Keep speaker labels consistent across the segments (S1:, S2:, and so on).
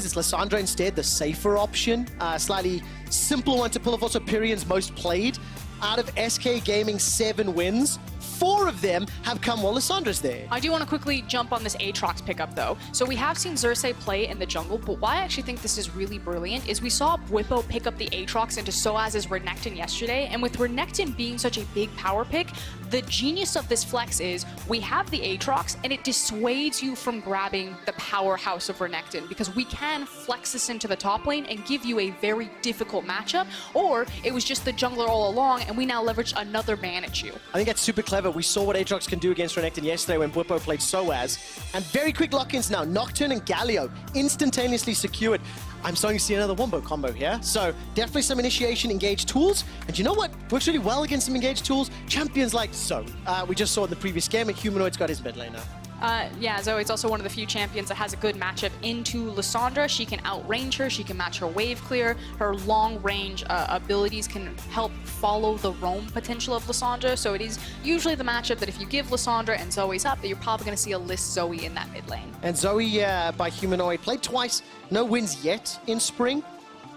S1: It's Lissandra instead, the safer option. Slightly simpler one to pull off. Also, Pirean's most played. Out of SK Gaming's 7 wins, 4 of them have come while Lissandra's there.
S2: I do want to quickly jump on this Aatrox pickup though. So we have seen Xerxe play in the jungle, but why I actually think this is really brilliant is we saw Bwipo pick up the Aatrox into Soaz's Renekton yesterday, and with Renekton being such a big power pick, the genius of this flex is we have the Aatrox and it dissuades you from grabbing the powerhouse of Renekton, because we can flex this into the top lane and give you a very difficult matchup, or it was just the jungler all along and we now leveraged another ban at you.
S1: I think that's super clever. We saw what Aatrox can do against Renekton yesterday when Bwipo played Soaz. And very quick lock-ins now. Nocturne and Galio instantaneously secured. I'm starting to see another wombo combo here. So definitely some initiation engage tools. And you know what works really well against some engage tools? Champions like Zoe. We just saw in the previous game, and Humanoid's got his mid lane now.
S2: Yeah, Zoe's also one of the few champions that has a good matchup into Lissandra. She can outrange her, she can match her wave clear, her long range abilities can help follow the roam potential of Lissandra, so it is usually the matchup that if you give Lissandra and Zoe's up, that you're probably going to see a Liss Zoe in that mid lane.
S1: And Zoe by Humanoid played twice, no wins yet in spring.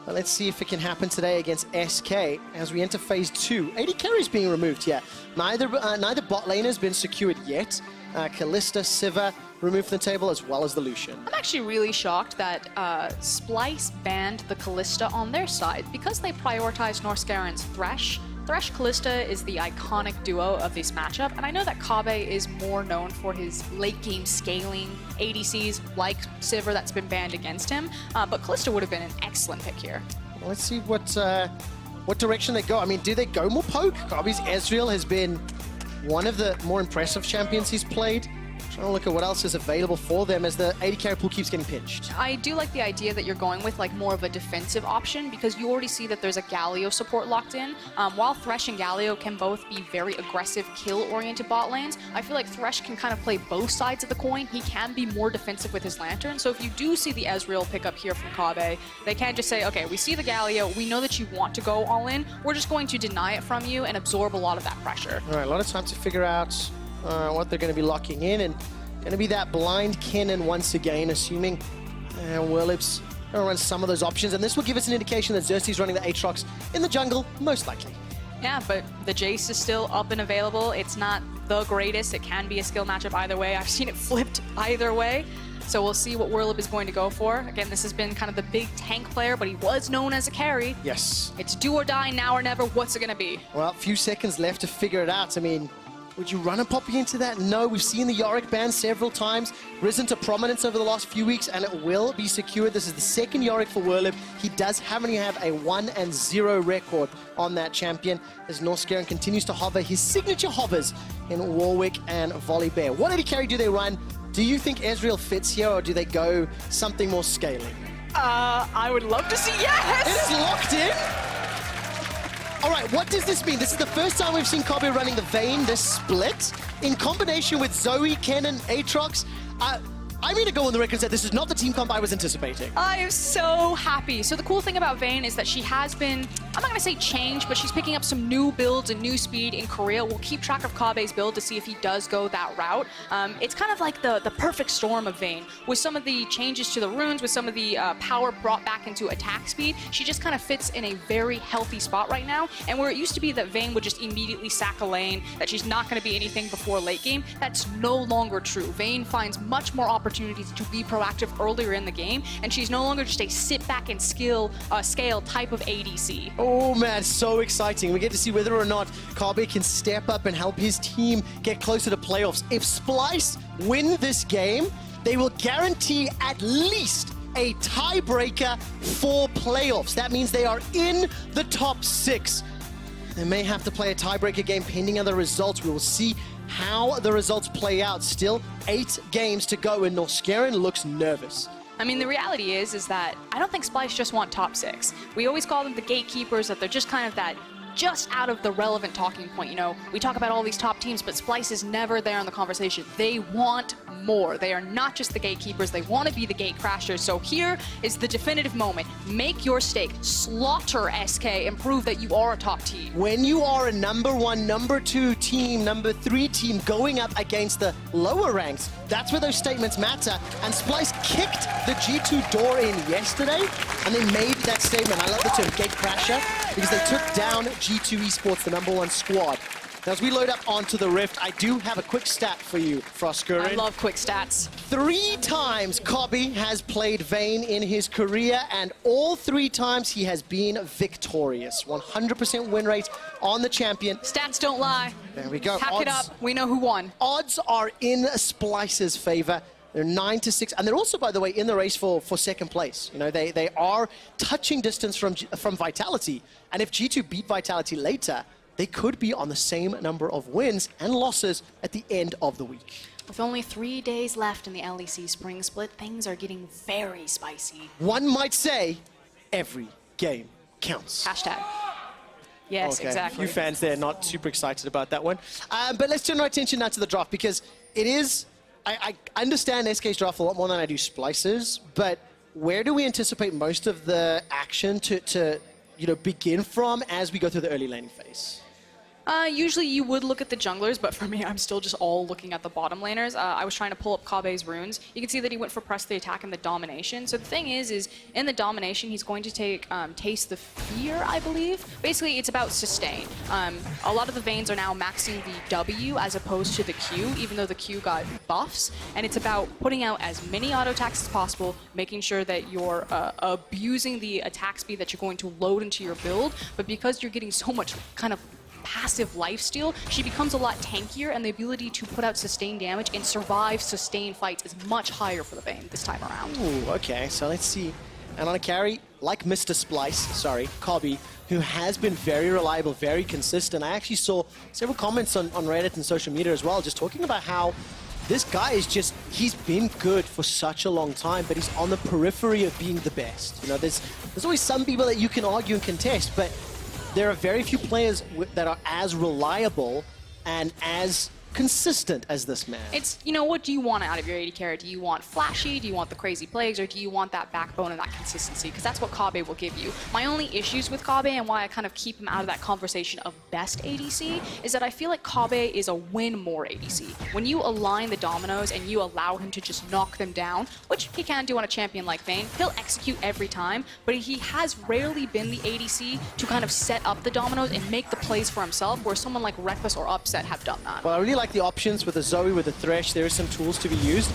S1: But let's see if it can happen today against SK as we enter phase 2. AD carry is being removed here. Neither bot lane has been secured yet. Kalista, Siva removed from the table, as well as the Lucian.
S2: I'm actually really shocked that Splyce banned the Kalista on their side because they prioritized Norskeren's Thresh. Thresh Kalista is the iconic duo of this matchup, and I know that Kobbe is more known for his late game scaling ADCs like Siva that's been banned against him, but Kalista would have been an excellent pick here.
S1: Well, let's see what direction they go. I mean, do they go more poke? Kobbe's Ezreal has been one of the more impressive champions he's played. Trying to look at what else is available for them as the AD carry pool keeps getting pinched.
S2: I do like the idea that you're going with like more of a defensive option, because you already see that there's a Galio support locked in. While Thresh and Galio can both be very aggressive kill-oriented bot lanes, I feel like Thresh can kind of play both sides of the coin. He can be more defensive with his Lantern. So if you do see the Ezreal pick up here from Kobbe, they can't just say, okay, we see the Galio, we know that you want to go all in, we're just going to deny it from you and absorb a lot of that pressure.
S1: All right, a lot of time to figure out what they're going to be locking in, and going to be that blind Kennen once again, assuming Werlyb's going to run some of those options, and this will give us an indication that Xerxe's running the Aatrox in the jungle, most likely.
S2: Yeah, but the Jace is still up and available. It's not the greatest. It can be a skill matchup either way. I've seen it flipped either way. So we'll see what Werlyb is going to go for. Again, this has been kind of the big tank player, but he was known as a carry.
S1: Yes.
S2: It's do or die, now or never. What's it going to be?
S1: Well, a few seconds left to figure it out. I mean, would you run a Poppy into that? No, we've seen the Yorick ban several times, risen to prominence over the last few weeks, and it will be secured. This is the second Yorick for Werlyb. He does only have a 1-0 record on that champion, as Norskeren continues to hover his signature hovers in Warwick and Volibear. What AD carry do they run? Do you think Ezreal fits here, or do they go something more scaling?
S2: I would love to see yes!
S1: It is locked in! All right, what does this mean? This is the first time we've seen Kobbe running the Vayne, this split, in combination with Zoe, Kennen, Aatrox. I'm going to go on the record and say this is not the team comp I was anticipating.
S2: I am so happy. So the cool thing about Vayne is that she has been, I'm not going to say changed, but she's picking up some new builds and new speed in Korea. We'll keep track of Kobbe's build to see if he does go that route. It's kind of like the perfect storm of Vayne. With some of the changes to the runes, with some of the power brought back into attack speed, she just kind of fits in a very healthy spot right now. And where it used to be that Vayne would just immediately sack a lane, that she's not going to be anything before late game, that's no longer true. Vayne finds much more opportunities to be proactive earlier in the game, and she's no longer just a sit back and scale type of ADC.
S1: Oh man, so exciting. We get to see whether or not Kobbe can step up and help his team get closer to playoffs. If Splyce win this game, they will guarantee at least a tiebreaker for playoffs. That means they are in the top 6. They may have to play a tiebreaker game pending other results. We will see how the results play out. Still 8 games to go, and Norskeren looks nervous.
S2: I mean, the reality is that I don't think Splyce just want top 6. We always call them the gatekeepers, that they're just kind of that just out of the relevant talking point. You know, we talk about all these top teams, but Splyce is never there in the conversation. They want more. They are not just the gatekeepers, they want to be the gate crashers. So here is the definitive moment. Make your stake, slaughter SK, and prove that you are a top team.
S1: When you are a number 1, number 2 team, number 3 team going up against the lower ranks, that's where those statements matter. And Splyce kicked the G2 door in yesterday, and they made that statement. I love the term gate crasher, because they took down G2 eSports, the number 1 squad. Now, as we load up onto the Rift, I do have a quick stat for you, Froskurinn.
S2: I love quick stats.
S1: 3 times Kobbe has played Vayne in his career, and all 3 times he has been victorious. 100% win rate on the champion.
S2: Stats don't lie.
S1: There we go.
S2: Pack it up. We know who won.
S1: Odds are in Splyce's favor. They're 9-6, and they're also, by the way, in the race for second place. You know, they are touching distance from Vitality, and if G2 beat Vitality later, they could be on the same number of wins and losses at the end of the week.
S2: With only 3 days left in the LEC Spring Split, things are getting very spicy.
S1: One might say, every game counts.
S2: Hashtag. Yes,
S1: okay.
S2: exactly.
S1: A few fans there not super excited about that one. But let's turn our attention now to the draft, because it is... I understand SK's draft a lot more than I do Splyce's, but where do we anticipate most of the action to you know, begin from as we go through the early laning phase?
S2: Usually you would look at the junglers, but for me, I'm still just all looking at the bottom laners. I was trying to pull up Kobbe's runes. You can see that he went for press the attack and the domination. So the thing is in the domination, he's going to take Taste the Fear, I believe. Basically, it's about sustain. A lot of the Vaynes are now maxing the W as opposed to the Q, even though the Q got buffs. And it's about putting out as many auto attacks as possible, making sure that you're abusing the attack speed that you're going to load into your build. But because you're getting so much kind of passive lifesteal, she becomes a lot tankier, and the ability to put out sustained damage and survive sustained fights is much higher for the Vayne this time around.
S1: Ooh, okay, so let's see. And on a carry, like Mr. Kobbe, who has been very reliable, very consistent. I actually saw several comments on Reddit and social media as well, just talking about how this guy is just, he's been good for such a long time, but he's on the periphery of being the best. You know, there's always some people that you can argue and contest, but there are very few players that are as reliable and as consistent as this man.
S2: It's, you know, what do you want out of your AD carry? Do you want flashy? Do you want the crazy plays? Or do you want that backbone and that consistency? Because that's what Kobbe will give you. My only issues with Kobbe, and why I kind of keep him out of that conversation of best ADC, is that I feel like Kobbe is a win more ADC. When you align the dominoes and you allow him to just knock them down, which he can do on a champion like Vayne, he'll execute every time, but he has rarely been the ADC to kind of set up the dominoes and make the plays for himself, where someone like Reckless or Upset have done that.
S1: Well, I really like the options with the Zoe, with the Thresh. There are some tools to be used.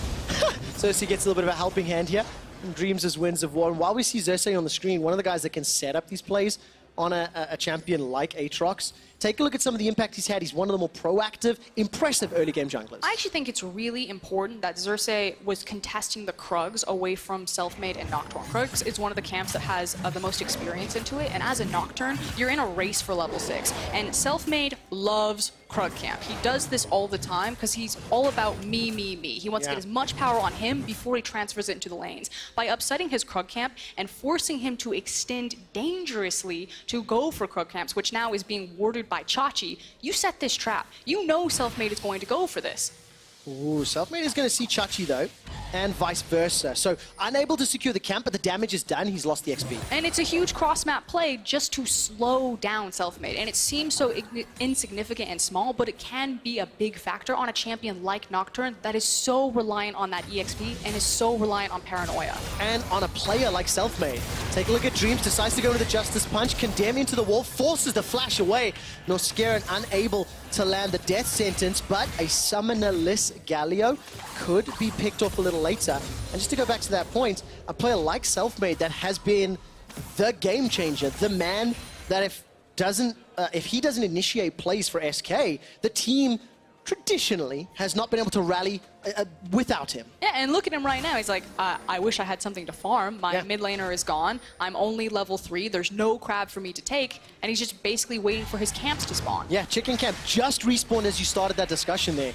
S1: Xerxe gets a little bit of a helping hand here. And Dreams as Winds of War. And while we see Xerxe on the screen, one of the guys that can set up these plays on a champion like Aatrox, take a look at some of the impact he's had. He's one of the more proactive, impressive early game junglers.
S2: I actually think it's really important that Xerxe was contesting the Krugs away from Selfmade and Nocturne. Krugs is one of the camps that has the most experience into it, and as a Nocturne, you're in a race for level 6. And Selfmade loves Krug camp. He does this all the time because he's all about me, me, me. He wants to get as much power on him before he transfers it into the lanes. By upsetting his Krug camp and forcing him to extend dangerously to go for Krug camps, which now is being warded by Chachi, you set this trap. You know Selfmade is going to go for this.
S1: Ooh, Selfmade is going to see Chachi though, and vice versa. So unable to secure the camp, but the damage is done. He's lost the XP.
S2: And it's a huge cross-map play just to slow down Selfmade. And it seems so insignificant and small, but it can be a big factor on a champion like Nocturne that is so reliant on that EXP and is so reliant on paranoia.
S1: And on a player like Selfmade. Take a look at Dreams, decides to go with the Justice Punch, condemn into the wall, forces the flash away. Norskeren unable to land the death sentence, but a summoner-less Galio could be picked off a little later. And just to go back to that point, a player like Selfmade that has been the game changer, the man that if he doesn't initiate plays for SK, the team traditionally has not been able to rally without him.
S2: Yeah, and look at him right now. He's like, I wish I had something to farm. My mid laner is gone. I'm only level 3. There's no crab for me to take. And he's just basically waiting for his camps to spawn.
S1: Yeah, chicken camp just respawned as you started that discussion there.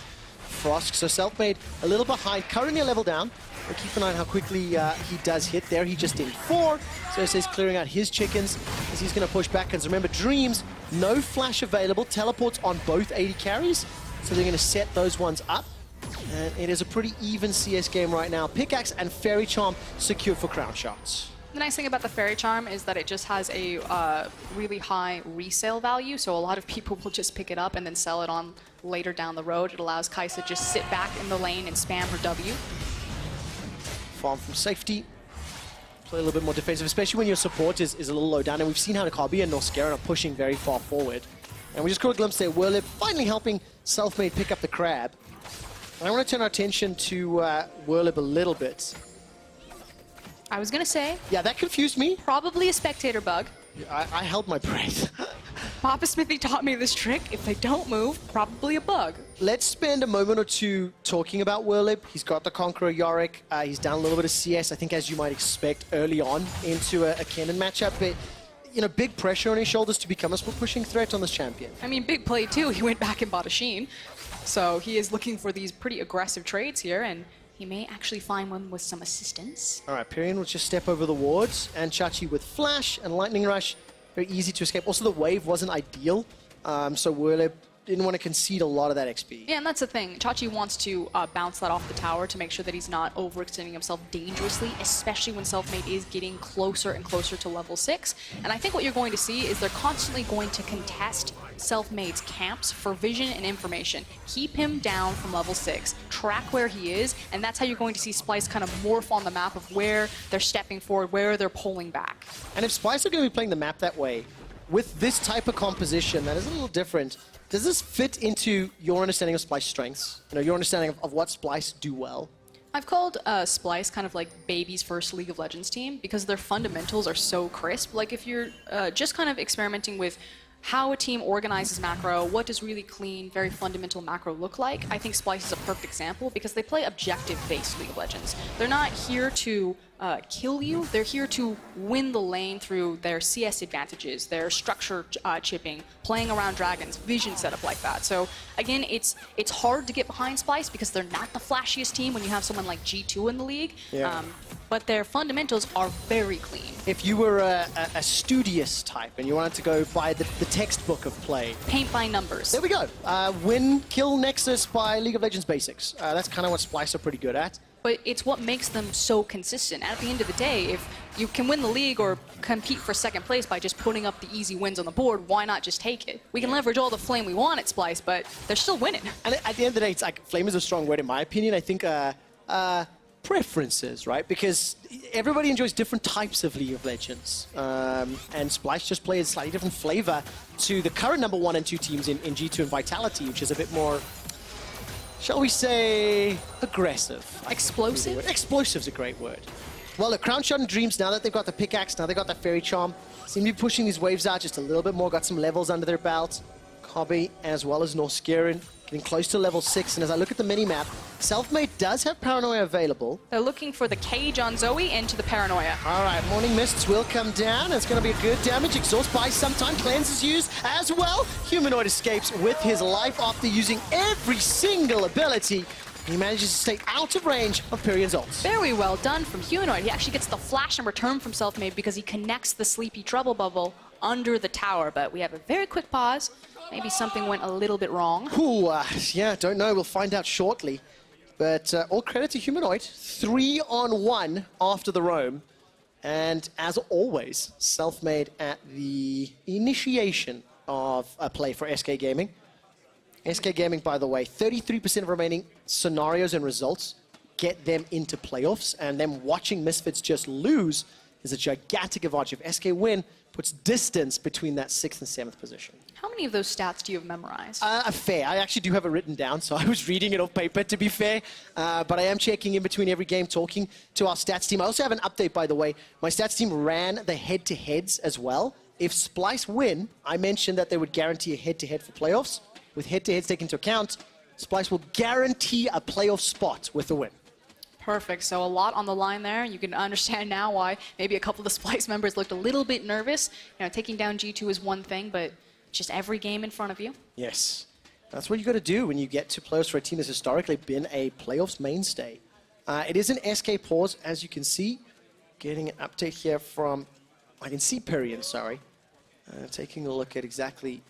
S1: Frosk, so Selfmade a little behind, currently a level down. We'll keep an eye on how quickly he does hit there. He just did 4. So he's clearing out his chickens as he's going to push back. And remember, Dreams No flash available. Teleports on both AD carries. So they're going to set those ones up. And it is a pretty even CS game right now. Pickaxe and Fairy Charm secured for Crownshot.
S2: The nice thing about the Fairy Charm is that it just has a really high resale value, so a lot of people will just pick it up and then sell it on later down the road. It allows Kaisa to just sit back in the lane and spam her W.
S1: Farm from safety. Play a little bit more defensive, especially when your support is a little low down. And we've seen how Kobbe and Norskeren are pushing very far forward. And we just caught a glimpse there. Werlyb finally helping Selfmade pick up the crab. And I want to turn our attention to Werlyb a little bit.
S2: I was going to say...
S1: Yeah, that confused me.
S2: Probably a spectator bug.
S1: I held my breath.
S2: Papa Smithy taught me this trick. If they don't move, probably a bug.
S1: Let's spend a moment or two talking about Werlyb. He's got the Conqueror Yorick. He's down a little bit of CS, I think, as you might expect, early on into a Kennen matchup. But, you know, big pressure on his shoulders to become a split-pushing threat on this champion.
S2: I mean, big play, too. He went back and bought a Sheen. So he is looking for these pretty aggressive trades here, and he may actually find one with some assistance.
S1: All right, Pirean will just step over the wards, and Xerxe with Flash and Lightning Rush. Very easy to escape. Also, the wave wasn't ideal, so Werlyb didn't want to concede a lot of that XP.
S2: Yeah, and that's the thing. Xerxe wants to bounce that off the tower to make sure that he's not overextending himself dangerously, especially when Selfmade is getting closer and closer to level 6. And I think what you're going to see is they're constantly going to contest Selfmade's camps for vision and information. Keep him down from level 6, track where he is, and that's how you're going to see Splyce kind of morph on the map of where they're stepping forward, where they're pulling back.
S1: And if Splyce are going to be playing the map that way, with this type of composition that is a little different, does this fit into your understanding of Splyce's strengths? You know, your understanding of what Splyce do well?
S2: I've called Splyce kind of like baby's first League of Legends team because their fundamentals are so crisp. Like if you're just kind of experimenting with how a team organizes macro, what does really clean, very fundamental macro look like, I think Splyce is a perfect example because they play objective-based League of Legends. They're not here to kill you, they're here to win the lane through their CS advantages, their structure chipping, playing around dragons, vision setup like that. So again, it's hard to get behind Splyce because they're not the flashiest team when you have someone like G2 in the league.
S1: Yeah.
S2: But their fundamentals are very clean.
S1: If you were a studious type and you wanted to go by the textbook of play.
S2: Paint by numbers.
S1: There we go. Win, kill Nexus by League of Legends basics. That's kind of what Splyce are pretty good at.
S2: But it's what makes them so consistent. At the end of the day, if you can win the league or compete for second place by just putting up the easy wins on the board, why not just take it? We can leverage all the flame we want at Splyce, but they're still winning. And
S1: at the end of the day, it's like flame is a strong word in my opinion. I think preferences, right? Because everybody enjoys different types of League of Legends. And Splyce just plays a slightly different flavor to the current number 1 and 2 teams in G2 and Vitality, which is a bit more, shall we say, aggressive.
S2: Explosive?
S1: Explosive's a great word. Well, look, Crownshot and Dreams, now that they've got the pickaxe, now they've got that Fairy Charm, seem to be pushing these waves out just a little bit more, got some levels under their belt. Kobbe as well as Norskeren getting close to level 6, and as I look at the mini-map, Selfmade does have Paranoia available.
S2: They're looking for the cage on Zoe into the Paranoia.
S1: All right, Morning Mists will come down. It's going to be a good damage. Exhaust by some time. Cleanse is used as well. Humanoid escapes with his life after using every single ability. He manages to stay out of range of Pirean's ults.
S2: Very well done from Humanoid. He actually gets the flash in return from Selfmade because he connects the Sleepy Trouble Bubble under the tower. But we have a very quick pause. Maybe something went a little bit wrong.
S1: Ooh, yeah, don't know. We'll find out shortly. But all credit to Humanoid. 3-on-1 after the roam. And as always, Selfmade at the initiation of a play for SK Gaming. SK Gaming, by the way, 33% of remaining scenarios and results get them into playoffs. And them watching Misfits just lose is a gigantic advantage. If SK win, puts distance between that 6th and 7th position.
S2: How many of those stats do you have memorized?
S1: Fair. I actually do have it written down, so I was reading it off paper, to be fair. But I am checking in between every game, talking to our stats team. I also have an update, by the way. My stats team ran the head-to-heads as well. If Splyce win, I mentioned that they would guarantee a head-to-head for playoffs. With head-to-heads taken into account, Splyce will guarantee a playoff spot with the win.
S2: Perfect. So a lot on the line there. You can understand now why maybe a couple of the Splyce members looked a little bit nervous. You know, taking down G2 is one thing, but just every game in front of you.
S1: Yes. That's what you got to do when you get to playoffs for a team that's historically been a playoffs mainstay. It is an SK pause, as you can see. Getting an update here from, I can see Pirean, sorry. Taking a look at exactly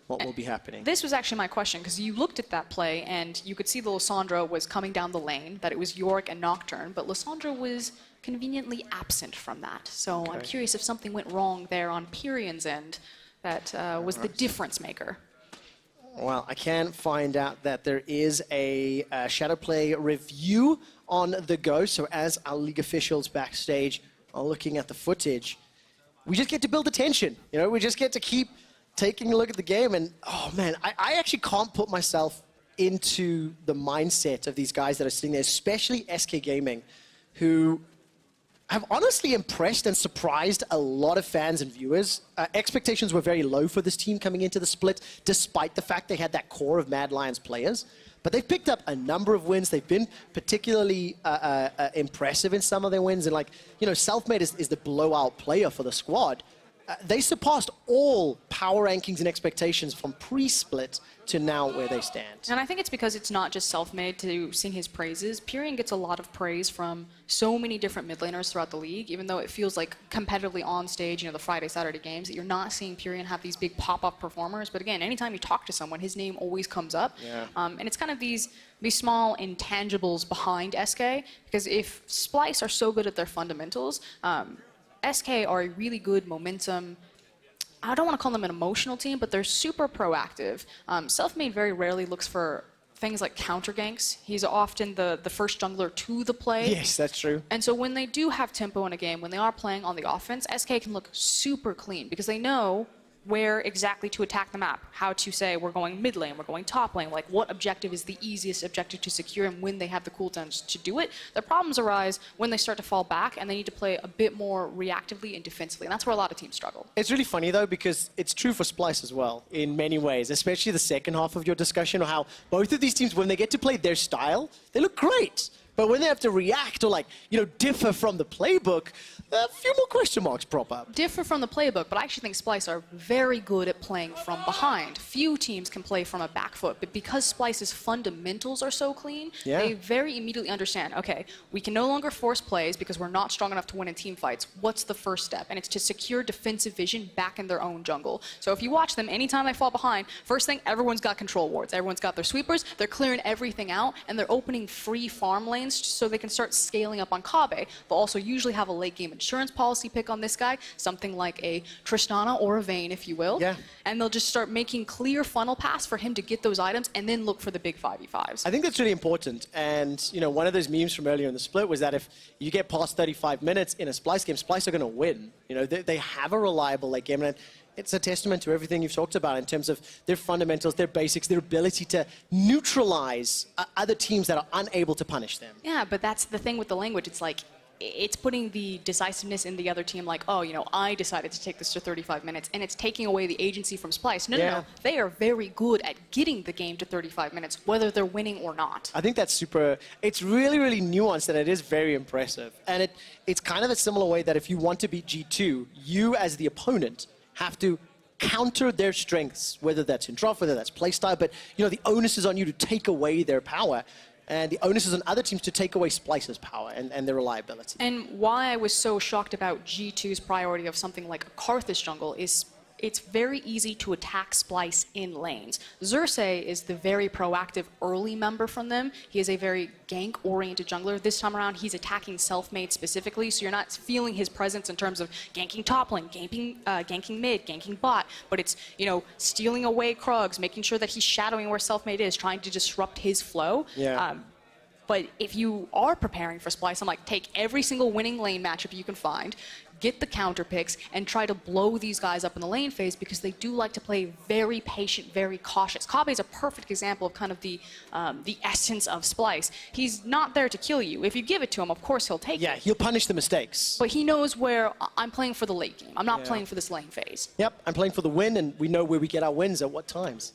S1: what will be happening.
S2: This was actually my question, because you looked at that play and you could see the Lissandra was coming down the lane, that it was Yorick and Nocturne, but Lissandra was conveniently absent from that. So I'm curious if something went wrong there on Pirean's end that was the difference maker.
S1: Well, I can find out that there is a Shadow Play review on the go. So as our league officials backstage are looking at the footage, we just get to build the tension. You know, we just get to keep taking a look at the game. And, oh, man, I actually can't put myself into the mindset of these guys that are sitting there, especially SK Gaming, who have honestly impressed and surprised a lot of fans and viewers. Expectations were very low for this team coming into the split, despite the fact they had that core of Mad Lions players. But they've picked up a number of wins. They've been particularly impressive in some of their wins. And, like, you know, Selfmade is the blowout player for the squad. They surpassed all power rankings and expectations from pre-split to now where they stand.
S2: And I think it's because it's not just Selfmade to sing his praises. Pirean gets a lot of praise from so many different mid laners throughout the league, even though it feels like competitively on stage, you know, the Friday, Saturday games, that you're not seeing Pirean have these big pop-up performers. But again, anytime you talk to someone, his name always comes up.
S1: Yeah.
S2: And it's kind of these small intangibles behind SK, because if Splyce are so good at their fundamentals, SK are a really good momentum. I don't want to call them an emotional team, but they're super proactive. Selfmade very rarely looks for things like counter ganks. He's often the first jungler to the play.
S1: Yes, that's true.
S2: And so when they do have tempo in a game, when they are playing on the offense, SK can look super clean because they know where exactly to attack the map, how to say we're going mid lane, we're going top lane, like what objective is the easiest objective to secure and when they have the cooldowns to do it. The problems arise when they start to fall back and they need to play a bit more reactively and defensively, and that's where a lot of teams struggle. It's
S1: really funny though, because it's true for Splyce as well in many ways, especially the second half of your discussion of how both of these teams, when they get to play their style, they look great. But when they have to react or, like, you know, differ from the playbook, a few more question marks prop up.
S2: Differ from the playbook, but I actually think Splyce are very good at playing from behind. Few teams can play from a back foot, but because Splyce's fundamentals are so clean, they very immediately understand, okay, we can no longer force plays because we're not strong enough to win in team fights. What's the first step? And it's to secure defensive vision back in their own jungle. So if you watch them, anytime they fall behind, first thing, everyone's got control wards. Everyone's got their sweepers. They're clearing everything out, and they're opening free farm lanes so they can start scaling up on Kobbe. They'll also usually have a late game insurance policy pick on this guy, something like a Tristana or a Vayne, if you will.
S1: Yeah.
S2: And they'll just start making clear funnel paths for him to get those items and then look for the big 5v5s.
S1: I think that's really important. And, you know, one of those memes from earlier in the split was that if you get past 35 minutes in a Splyce game, Splyce are going to win. You know, they have a reliable late game. And it's a testament to everything you've talked about in terms of their fundamentals, their basics, their ability to neutralize other teams that are unable to punish them.
S2: Yeah, but that's the thing with the language. It's like, it's putting the decisiveness in the other team, like, oh, you know, I decided to take this to 35 minutes, and it's taking away the agency from Splyce. No. They are very good at getting the game to 35 minutes, whether they're winning or not.
S1: I think that's super, it's really, really nuanced, and it is very impressive. And it's kind of a similar way that if you want to beat G2, you as the opponent have to counter their strengths, whether that's in draft, whether that's playstyle, but, you know, the onus is on you to take away their power. And the onus is on other teams to take away Splyce's power and their reliability.
S2: And why I was so shocked about G2's priority of something like a Karthus jungle is it's very easy to attack Splyce in lanes. Xerxe is the very proactive early member from them. He is a very gank-oriented jungler. This time around, he's attacking Selfmade specifically, so you're not feeling his presence in terms of ganking top lane, ganking mid, ganking bot, but it's, you know, stealing away Krugs, making sure that he's shadowing where Selfmade is, trying to disrupt his flow.
S1: Yeah.
S2: But if you are preparing for Splyce, I'm like, take every single winning lane matchup you can find, get the counter picks, and try to blow these guys up in the lane phase because they do like to play very patient, very cautious. Kobbe is a perfect example of kind of the essence of Splyce. He's not there to kill you. If you give it to him, of course he'll take it.
S1: Yeah, he'll punish the mistakes.
S2: But he knows where I'm playing for the late game. I'm not playing for this lane phase.
S1: Yep, I'm playing for the win, and we know where we get our wins at what times.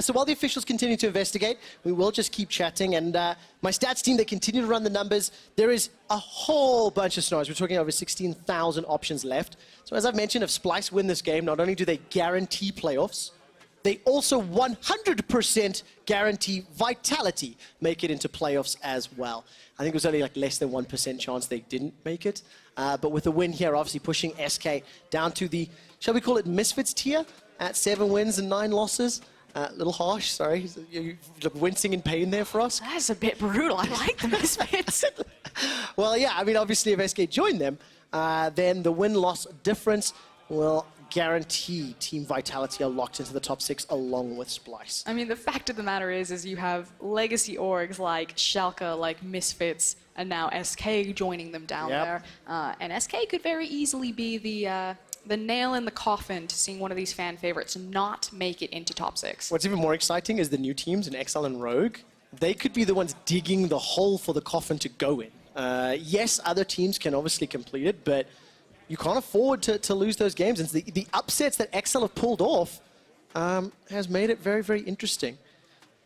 S1: So while the officials continue to investigate, we will just keep chatting. And my stats team, they continue to run the numbers. There is a whole bunch of scenarios. We're talking over 16,000 options left. So as I've mentioned, if Splyce win this game, not only do they guarantee playoffs, they also 100% guarantee Vitality make it into playoffs as well. I think it was only like less than 1% chance they didn't make it. But with a win here, obviously pushing SK down to the, shall we call it Misfits tier at 7 wins and 9 losses. A little harsh, sorry. You look wincing in pain there for us.
S2: That's a bit brutal. I like the Misfits.
S1: Well, yeah, I mean, obviously if SK join them, then the win-loss difference will guarantee Team Vitality are locked into the top 6 along with Splyce.
S2: I mean, the fact of the matter is you have legacy orgs like Schalke, like Misfits, and now SK joining them down there. And SK could very easily be the nail in the coffin to seeing one of these fan favorites not make it into top 6.
S1: What's even more exciting is the new teams in XL and Rogue. They could be the ones digging the hole for the coffin to go in. Yes, other teams can obviously complete it, but you can't afford to lose those games. And the upsets that XL have pulled off has made it very, very interesting.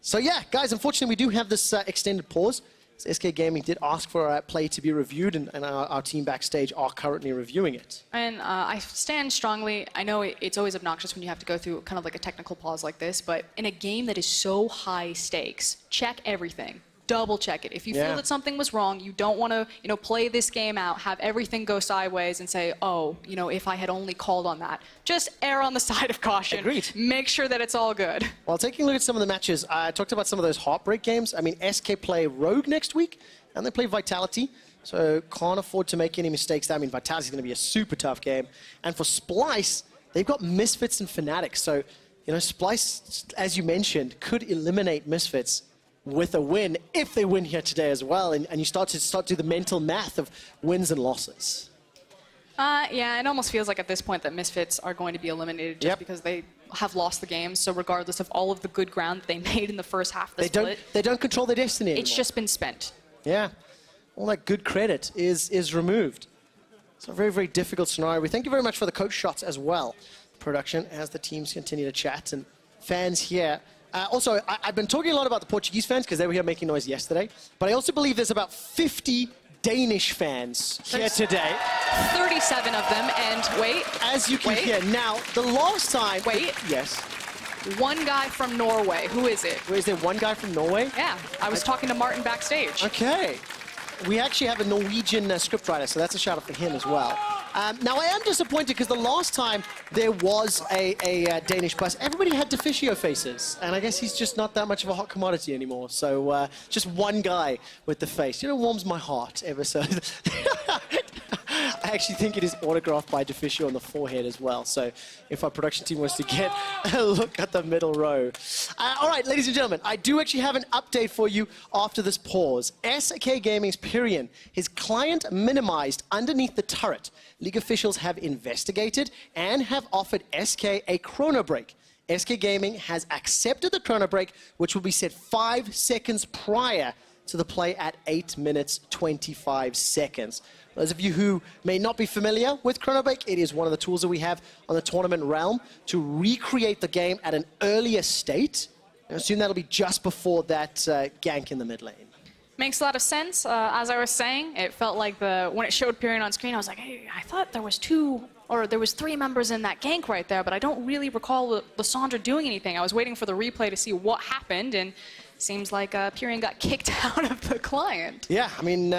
S1: So yeah, guys, unfortunately we do have this extended pause. So SK Gaming did ask for our play to be reviewed, and our team backstage are currently reviewing it. And
S2: I stand strongly. I know it's always obnoxious when you have to go through kind of like a technical pause like this, but in a game that is so high stakes, check everything. Double check it. If you feel that something was wrong, you don't want to, play this game out, have everything go sideways and say, oh, if I had only called on that. Just err on the side of caution.
S1: Agreed.
S2: Make sure that it's all good.
S1: Well, taking a look at some of the matches, I talked about some of those heartbreak games. I mean, SK play Rogue next week, and they play Vitality. So can't afford to make any mistakes there. I mean, Vitality's going to be a super tough game. And for Splyce, they've got Misfits and Fnatic. So, Splyce, as you mentioned, could eliminate Misfits with a win if they win here today as well, and you start to do the mental math of wins and losses.
S2: Yeah, it almost feels like at this point that Misfits are going to be eliminated just because they have lost the game. So regardless of all of the good ground that they made in the first half of the split,
S1: they don't control their destiny anymore.
S2: It's just been spent.
S1: Yeah, all that good credit is removed. It's a very, very difficult scenario. We thank you very much for the coach shots as well, production, as the teams continue to chat and fans here. Also, I've been talking a lot about the Portuguese fans because they were here making noise yesterday, but I also believe there's about 50 Danish fans here today.
S2: 37 of them, and wait.
S1: As you can hear. Now, the last time...
S2: Wait.
S1: Yes.
S2: One guy from Norway. Who is it?
S1: Is there one guy from Norway?
S2: Yeah, I was talking to Martin backstage.
S1: Okay. We actually have a Norwegian scriptwriter, so that's a shout out for him as well. Now, I am disappointed because the last time there was a Danish bus, everybody had Deficio faces. And I guess he's just not that much of a hot commodity anymore. So just one guy with the face. Warms my heart ever so. I actually think it is autographed by Deficio on the forehead as well. So if our production team was to get a look at the middle row. All right, ladies and gentlemen, I do actually have an update for you after this pause. SK Gaming's Pirean, his client minimized underneath the turret. League officials have investigated and have offered SK a chrono break. SK Gaming has accepted the chrono break, which will be set 5 seconds prior to the play at 8 minutes 25 seconds. Those of you who may not be familiar with chrono break, it is one of the tools that we have on the tournament realm to recreate the game at an earlier state. I assume that'll be just before that gank in the mid lane.
S2: Makes a lot of sense. As I was saying, it felt like when it showed Pirean on screen, I was like, hey, I thought there was 3 members in that gank right there, but I don't really recall Lissandra doing anything. I was waiting for the replay to see what happened, and it seems like Pirean got kicked out of the client.
S1: Yeah, I mean,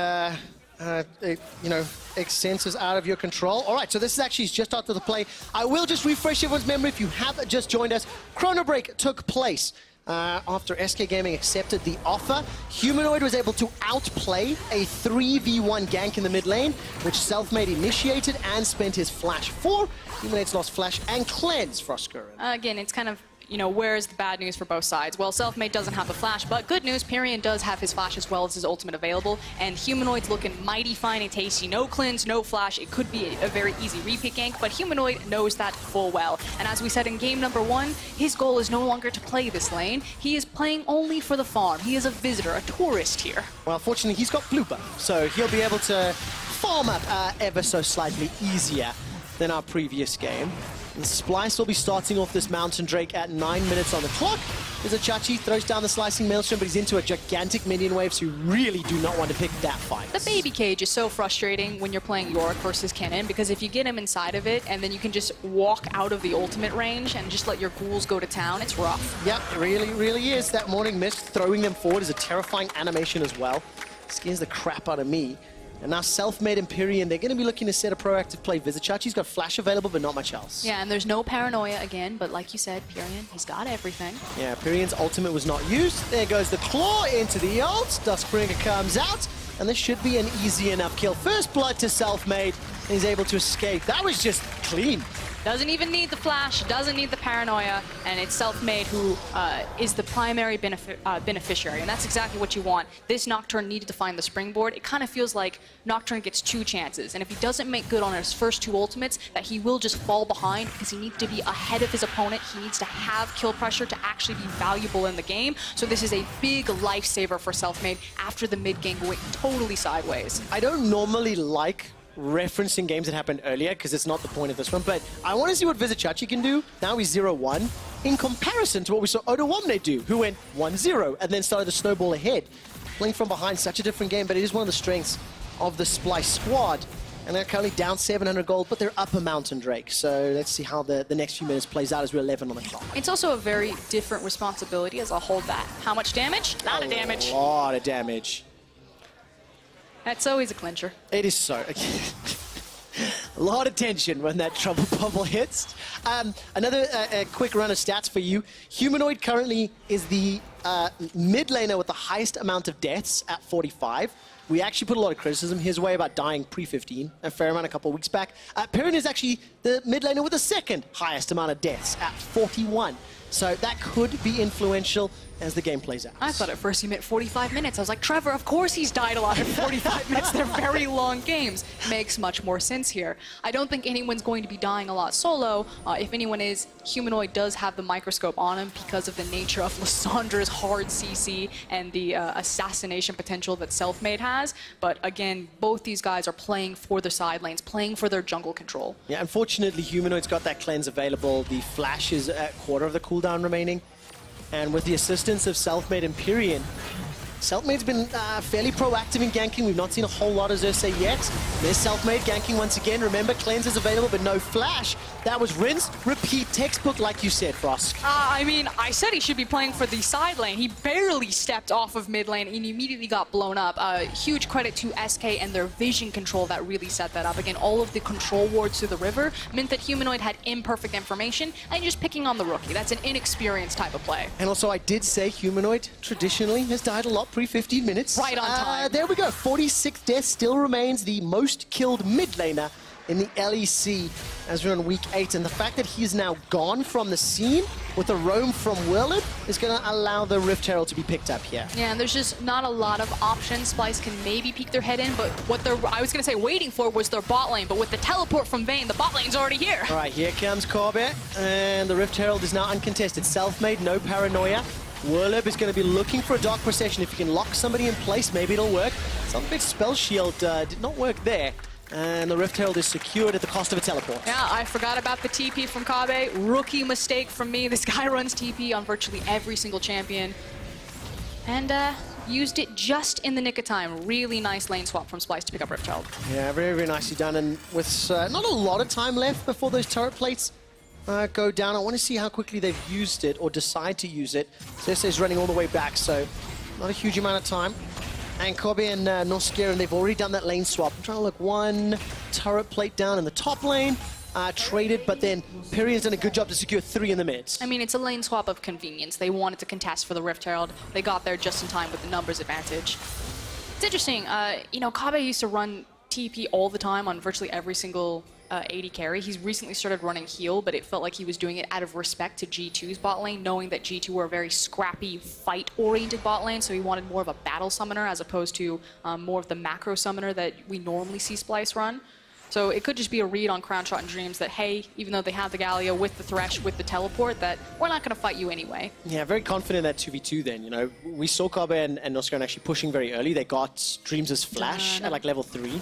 S1: extensive out of your control. All right, so this is actually just after the play. I will just refresh everyone's memory if you have just joined us. Chrono break took place after SK Gaming accepted the offer. Humanoid was able to outplay a 3v1 gank in the mid lane, which Selfmade initiated and spent his flash for. Humanoid's lost flash and cleanse Froskurinn.
S2: Again, it's kind of, where's the bad news for both sides? Well, Selfmade doesn't have the flash, but good news, Pirean does have his flash as well as his ultimate available, and Humanoid's looking mighty fine and tasty. No cleanse, no flash. It could be a very easy repeat gank, but Humanoid knows that full well. And as we said in game number 1, his goal is no longer to play this lane. He is playing only for the farm. He is a visitor, a tourist here.
S1: Well, fortunately, he's got blue buff, so he'll be able to farm up ever so slightly easier than our previous game. And Splyce will be starting off this Mountain Drake at 9 minutes on the clock. Vizicsacsi throws down the slicing maelstrom, but he's into a gigantic minion wave, so you really do not want to pick that fight.
S2: The baby cage is so frustrating when you're playing Yorick versus Kennen, because if you get him inside of it and then you can just walk out of the ultimate range and just let your ghouls go to town, it's rough.
S1: Yep, it really, really is. That morning mist throwing them forward is a terrifying animation as well. Scares the crap out of me. And now Selfmade and Pirean, they're going to be looking to set a proactive play. Vizicsacsi's got flash available, but not much else.
S2: Yeah, and there's no paranoia again, but like you said, Pirean, he's got everything.
S1: Yeah, Pirean's ultimate was not used. There goes the claw into the ult. Duskbringer comes out, and this should be an easy enough kill. First blood to Selfmade, and he's able to escape. That was just clean.
S2: Doesn't even need the flash, doesn't need the paranoia, and it's Selfmade who is the primary beneficiary, and that's exactly what you want. This Nocturne needed to find the springboard. It kind of feels like Nocturne gets 2 chances, and if he doesn't make good on his first 2 ultimates, that he will just fall behind because he needs to be ahead of his opponent. He needs to have kill pressure to actually be valuable in the game, so this is a big lifesaver for Selfmade after the mid game going totally sideways.
S1: I don't normally like referencing games that happened earlier because it's not the point of this one, but I want to see what Vizicsacsi can do. Now he's 0-1 in comparison to what we saw W8D2 do, who went 1-0 and then started to snowball ahead. Playing from behind, such a different game, but it is one of the strengths of the Splyce squad. And they're currently down 700 gold, but they're up a mountain, Drake. So let's see how the next few minutes plays out as we're 11 on the clock.
S2: It's also a very different responsibility as I'll hold that. How much damage? A lot of damage.
S1: A lot of damage.
S2: That's always a clincher.
S1: It is so. A lot of tension when that trouble bubble hits. Another quick run of stats for you. Humanoid currently is the mid laner with the highest amount of deaths at 45. We actually put a lot of criticism his way about dying pre-15, a fair amount a couple of weeks back. Pirean is actually the mid laner with the second highest amount of deaths at 41. So that could be influential as the game plays out.
S2: I thought at first you meant 45 minutes. I was like, Trevor, of course he's died a lot in 45 minutes. They're very long games. Makes much more sense here. I don't think anyone's going to be dying a lot solo. If anyone is, Humanoid does have the microscope on him because of the nature of Lissandra's hard CC and the assassination potential that Selfmade has. But again, both these guys are playing for their side lanes, playing for their jungle control.
S1: Yeah, unfortunately, Humanoid's got that cleanse available. The flash is at quarter of the cooldown remaining. And with the assistance of Selfmade and Pirean, Selfmade's been fairly proactive in ganking. We've not seen a whole lot of Xerxe yet. There's Selfmade ganking once again. Remember, cleanse is available, but no flash. That was rinse, repeat, textbook, like you said, Frosk.
S2: I mean, I said he should be playing for the side lane. He barely stepped off of mid lane and immediately got blown up. Huge credit to SK and their vision control that really set that up. Again, all of the control wards to the river meant that Humanoid had imperfect information and just picking on the rookie. That's an inexperienced type of play.
S1: And also, I did say Humanoid traditionally has died a lot pre-15 minutes.
S2: Right on time.
S1: There we go. 46 deaths, still remains the most killed mid laner in the LEC as we're on week 8. And the fact that he's now gone from the scene with a roam from Werlyb is going to allow the Rift Herald to be picked up here.
S2: Yeah, and there's just not a lot of options. Splyce can maybe peek their head in, but what they're, I was going to say, waiting for was their bot lane. But with the teleport from Vayne, the bot lane's already here.
S1: All right, here comes Kobbe, and the Rift Herald is now uncontested. Selfmade, no paranoia. Werlyb is going to be looking for a Dark Procession. If you can lock somebody in place, maybe it'll work. Selfmade's Spell Shield did not work there. And the Rift Herald is secured at the cost of a teleport.
S2: Yeah, I forgot about the TP from Kobbe. Rookie mistake from me. This guy runs TP on virtually every single champion. And used it just in the nick of time. Really nice lane swap from Splyce to pick up Rift Herald. Yeah,
S1: very, very nicely done. And with not a lot of time left before those turret plates go down, I want to see how quickly they've used it or decide to use it. Xerxe is running all the way back, so not a huge amount of time. And Kobbe and Norskeren, they've already done that lane swap. I'm trying to look, one turret plate down in the top lane, traded, but then Pirean's done a good job to secure 3 in the mids.
S2: I mean, it's a lane swap of convenience. They wanted to contest for the Rift Herald. They got there just in time with the numbers advantage. It's interesting, you know, Kobbe used to run TP all the time on virtually every single AD carry. He's recently started running heal, but it felt like he was doing it out of respect to G2's bot lane, knowing that G2 were a very scrappy, fight-oriented bot lane, so he wanted more of a battle summoner as opposed to more of the macro summoner that we normally see Splyce run. So it could just be a read on Crownshot and Dreams that, hey, even though they have the Galio with the Thresh, with the teleport, that we're not going to fight you anyway.
S1: Yeah, very confident in that 2v2 then, you know. We saw Kobbe and Norskeren actually pushing very early. They got Dreams' flash at like level 3.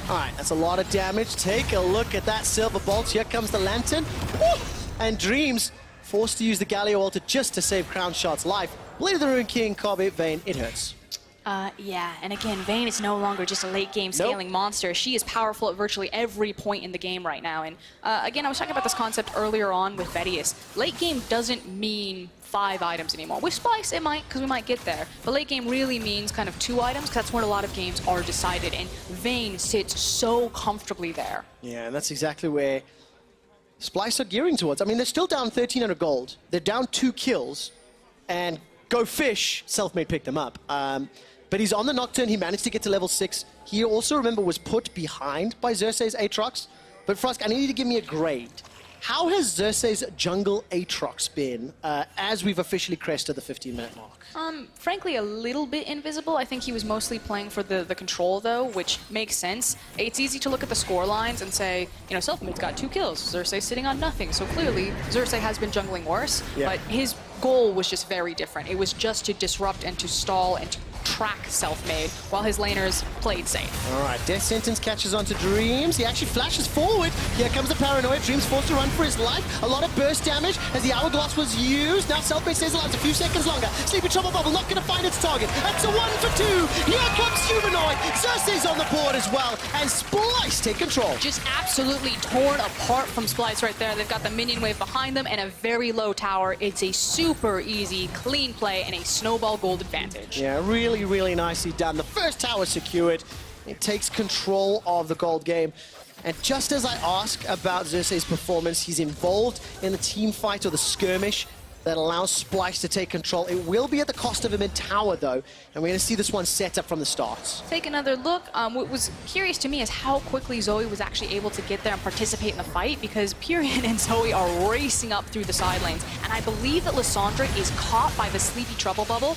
S1: All right, that's a lot of damage. Take a look at that silver bolt. Here comes the lantern. Woo! And Dreams forced to use the Galio ulti just to save Crownshot's life. Blade of the Rune King, Kobbe, Vayne, it hurts.
S2: Yeah, and again, Vayne is no longer just a late-game scaling monster. She is powerful at virtually every point in the game right now. And again, I was talking about this concept earlier on with VODS. Late game doesn't mean 5 items anymore. With Splyce, it might, because we might get there. But late game really means kind of 2 items, because that's where a lot of games are decided. And Vayne sits so comfortably there.
S1: Yeah, and that's exactly where Splyce are gearing towards. I mean, they're still down 1,300 gold. They're down 2 kills. And Go Fish, Selfmade picked them up. But he's on the Nocturne. He managed to get to level 6. He also, remember, was put behind by Xerxe's Aatrox. But Frosk, I need you to give me a grade. How has Xerxe's jungle Aatrox been as we've officially crested the 15-minute mark?
S2: Frankly, a little bit invisible. I think he was mostly playing for the control, though, which makes sense. It's easy to look at the score lines and say, you know, Selfmade's got 2 kills. Xerxe's sitting on nothing. So clearly, Xerxe has been jungling worse. Yeah. But his goal was just very different. It was just to disrupt and to stall and to track Selfmade while his laners played safe.
S1: All right, Death Sentence catches onto Dreams. He actually flashes forward. Here comes the Paranoia. Dreams forced to run for his life. A lot of burst damage as the Hourglass was used. Now Selfmade stays alive a few seconds longer. Sleepy Trouble Bubble not going to find its target. That's a 1 for 2. Here comes Humanoid. Xerxe's on the board as well. And Splyce take control.
S2: Just absolutely torn apart from Splyce right there. They've got the minion wave behind them and a very low tower. It's a super easy, clean play and a snowball gold advantage.
S1: Yeah, really nicely done. The first tower secured. It takes control of the gold game. And just as I ask about Xerxe's performance, he's involved in the team fight or the skirmish that allows Splyce to take control. It will be at the cost of him in tower, though, and we're going to see this one set up from the start.
S2: Take another look. What was curious to me is how quickly Zoe was actually able to get there and participate in the fight, because Pirean and Zoe are racing up through the side lanes, and I believe that Lissandra is caught by the Sleepy Trouble Bubble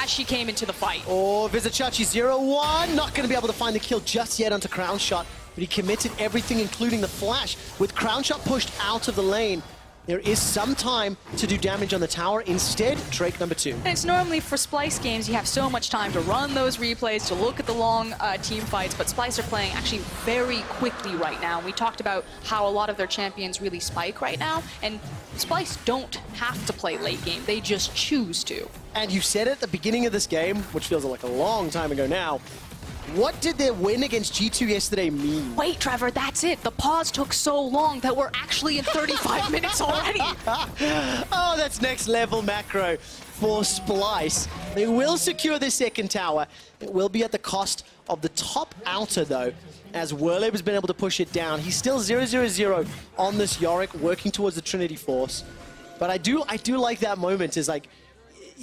S2: as she came into the fight.
S1: Oh, Vizicsacsi 0-1. Not going to be able to find the kill just yet onto Crownshot, but he committed everything, including the flash. With Crownshot pushed out of the lane, there is some time to do damage on the tower. Instead, Drake number 2.
S2: And it's normally for Splyce games, you have so much time to run those replays, to look at the long team fights, but Splyce are playing actually very quickly right now. We talked about how a lot of their champions really spike right now, and Splyce don't have to play late game, they just choose to.
S1: And you said at the beginning of this game, which feels like a long time ago now, what did their win against G2 yesterday mean?
S2: Wait, Trevor, that's it. The pause took so long that we're actually in 35 minutes already.
S1: Oh, that's next level macro for Splyce. They will secure their second tower. It will be at the cost of the top outer, though, as Werlyb has been able to push it down. He's still 0-0-0 on this Yorick, working towards the Trinity Force. But I do like that moment, is like,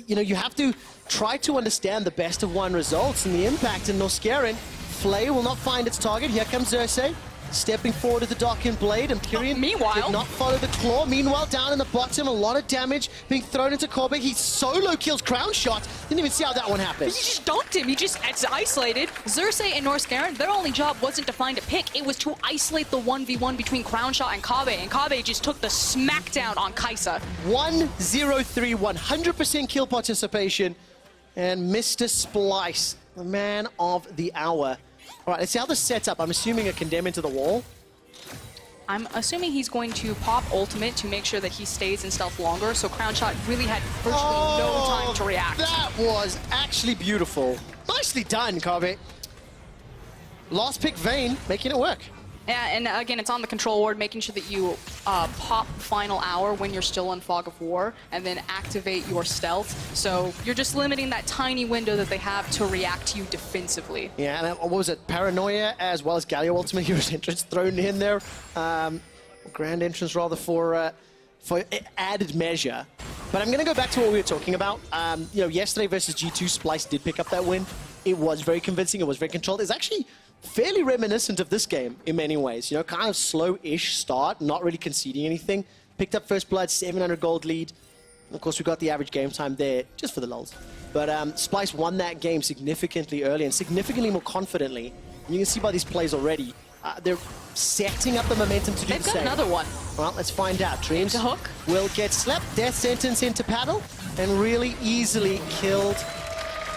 S1: you know, you have to try to understand the best of 1 results and the impact in Norskeren. Flay will not find its target. Here comes Xerxe, stepping forward with the Darkened Blade, and Pirean did not follow the claw. Meanwhile, down in the bottom, a lot of damage being thrown into Kobbe. He solo kills Crownshot. Didn't even see how that one happened.
S2: He just dunked him. He just isolated. Xerxe and Norskeren, their only job wasn't to find a pick. It was to isolate the 1v1 between Crownshot and Kobbe. And Kobbe just took the smackdown on Kaisa.
S1: 1-0-3, 100% kill participation. And Mr. Splyce, the man of the hour. All right, let's see how this sets up. I'm assuming a condemn into the wall.
S2: I'm assuming he's going to pop ultimate to make sure that he stays in stealth longer, so Crownshot really had virtually no time to react.
S1: That was actually beautiful. Nicely done, Kobbe. Last pick Vayne, making it work.
S2: Yeah, and again, it's on the control ward, making sure that you pop Final Hour when you're still in Fog of War, and then activate your stealth. So you're just limiting that tiny window that they have to react to you defensively.
S1: Yeah, and what was it? Paranoia as well as Galio Ultimate Hero's entrance thrown in there. Grand entrance rather for added measure. But I'm going to go back to what we were talking about. You know, yesterday versus G2, Splyce did pick up that win. It was very convincing. It was very controlled. It's actually fairly reminiscent of this game in many ways. You know, kind of slow-ish start, not really conceding anything. Picked up first blood, 700 gold lead. And of course, we got the average game time there, just for the lulz. But Splyce won that game significantly early and significantly more confidently. And you can see by these plays already, they're setting up the momentum to do the same.
S2: They've got another one.
S1: Well, let's find out. Dreams
S2: hook
S1: will get slept. Death Sentence into paddle and really easily killed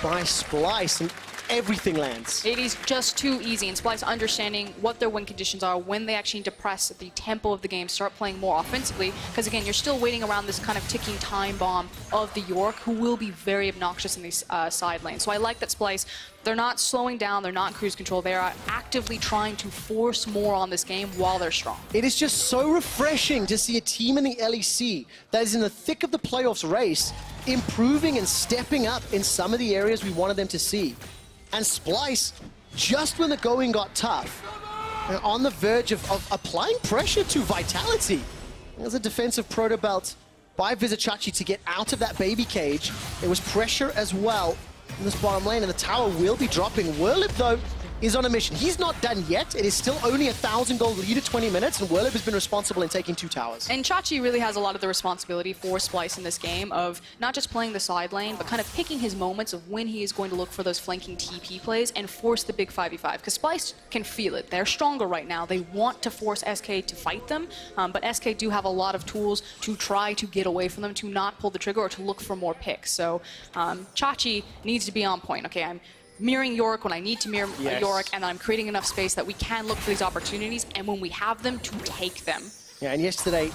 S1: by Splyce. And everything lands.
S2: It is just too easy, and Splyce understanding what their win conditions are when they actually depress the tempo of the game, start playing more offensively, because again, you're still waiting around this kind of ticking time bomb of the Yorick, who will be very obnoxious in these side lanes. So I like that Splyce, they're not slowing down, they're not in cruise control, they are actively trying to force more on this game while they're strong.
S1: It is just so refreshing to see a team in the LEC that is in the thick of the playoffs race, improving and stepping up in some of the areas we wanted them to see. And Splyce, just when the going got tough, on the verge of applying pressure to Vitality. There's a defensive proto belt by Vizicsacsi to get out of that baby cage. There was pressure as well in this bottom lane, and the tower will be dropping. Werlyb, though, is on a mission. He's not done yet. It is still only a 1,000 gold lead at 20 minutes, and Werlyb has been responsible in taking 2 towers.
S2: And Chachi really has a lot of the responsibility for Splyce in this game of not just playing the side lane, but kind of picking his moments of when he is going to look for those flanking TP plays and force the big 5v5. Because Splyce can feel it. They're stronger right now. They want to force SK to fight them, but SK do have a lot of tools to try to get away from them, to not pull the trigger or to look for more picks. So Chachi needs to be on point. Okay, I'm mirroring Yorick when I need to mirror Yorick, and I'm creating enough space that we can look for these opportunities, and when we have them, to take them.
S1: Yeah, and yesterday,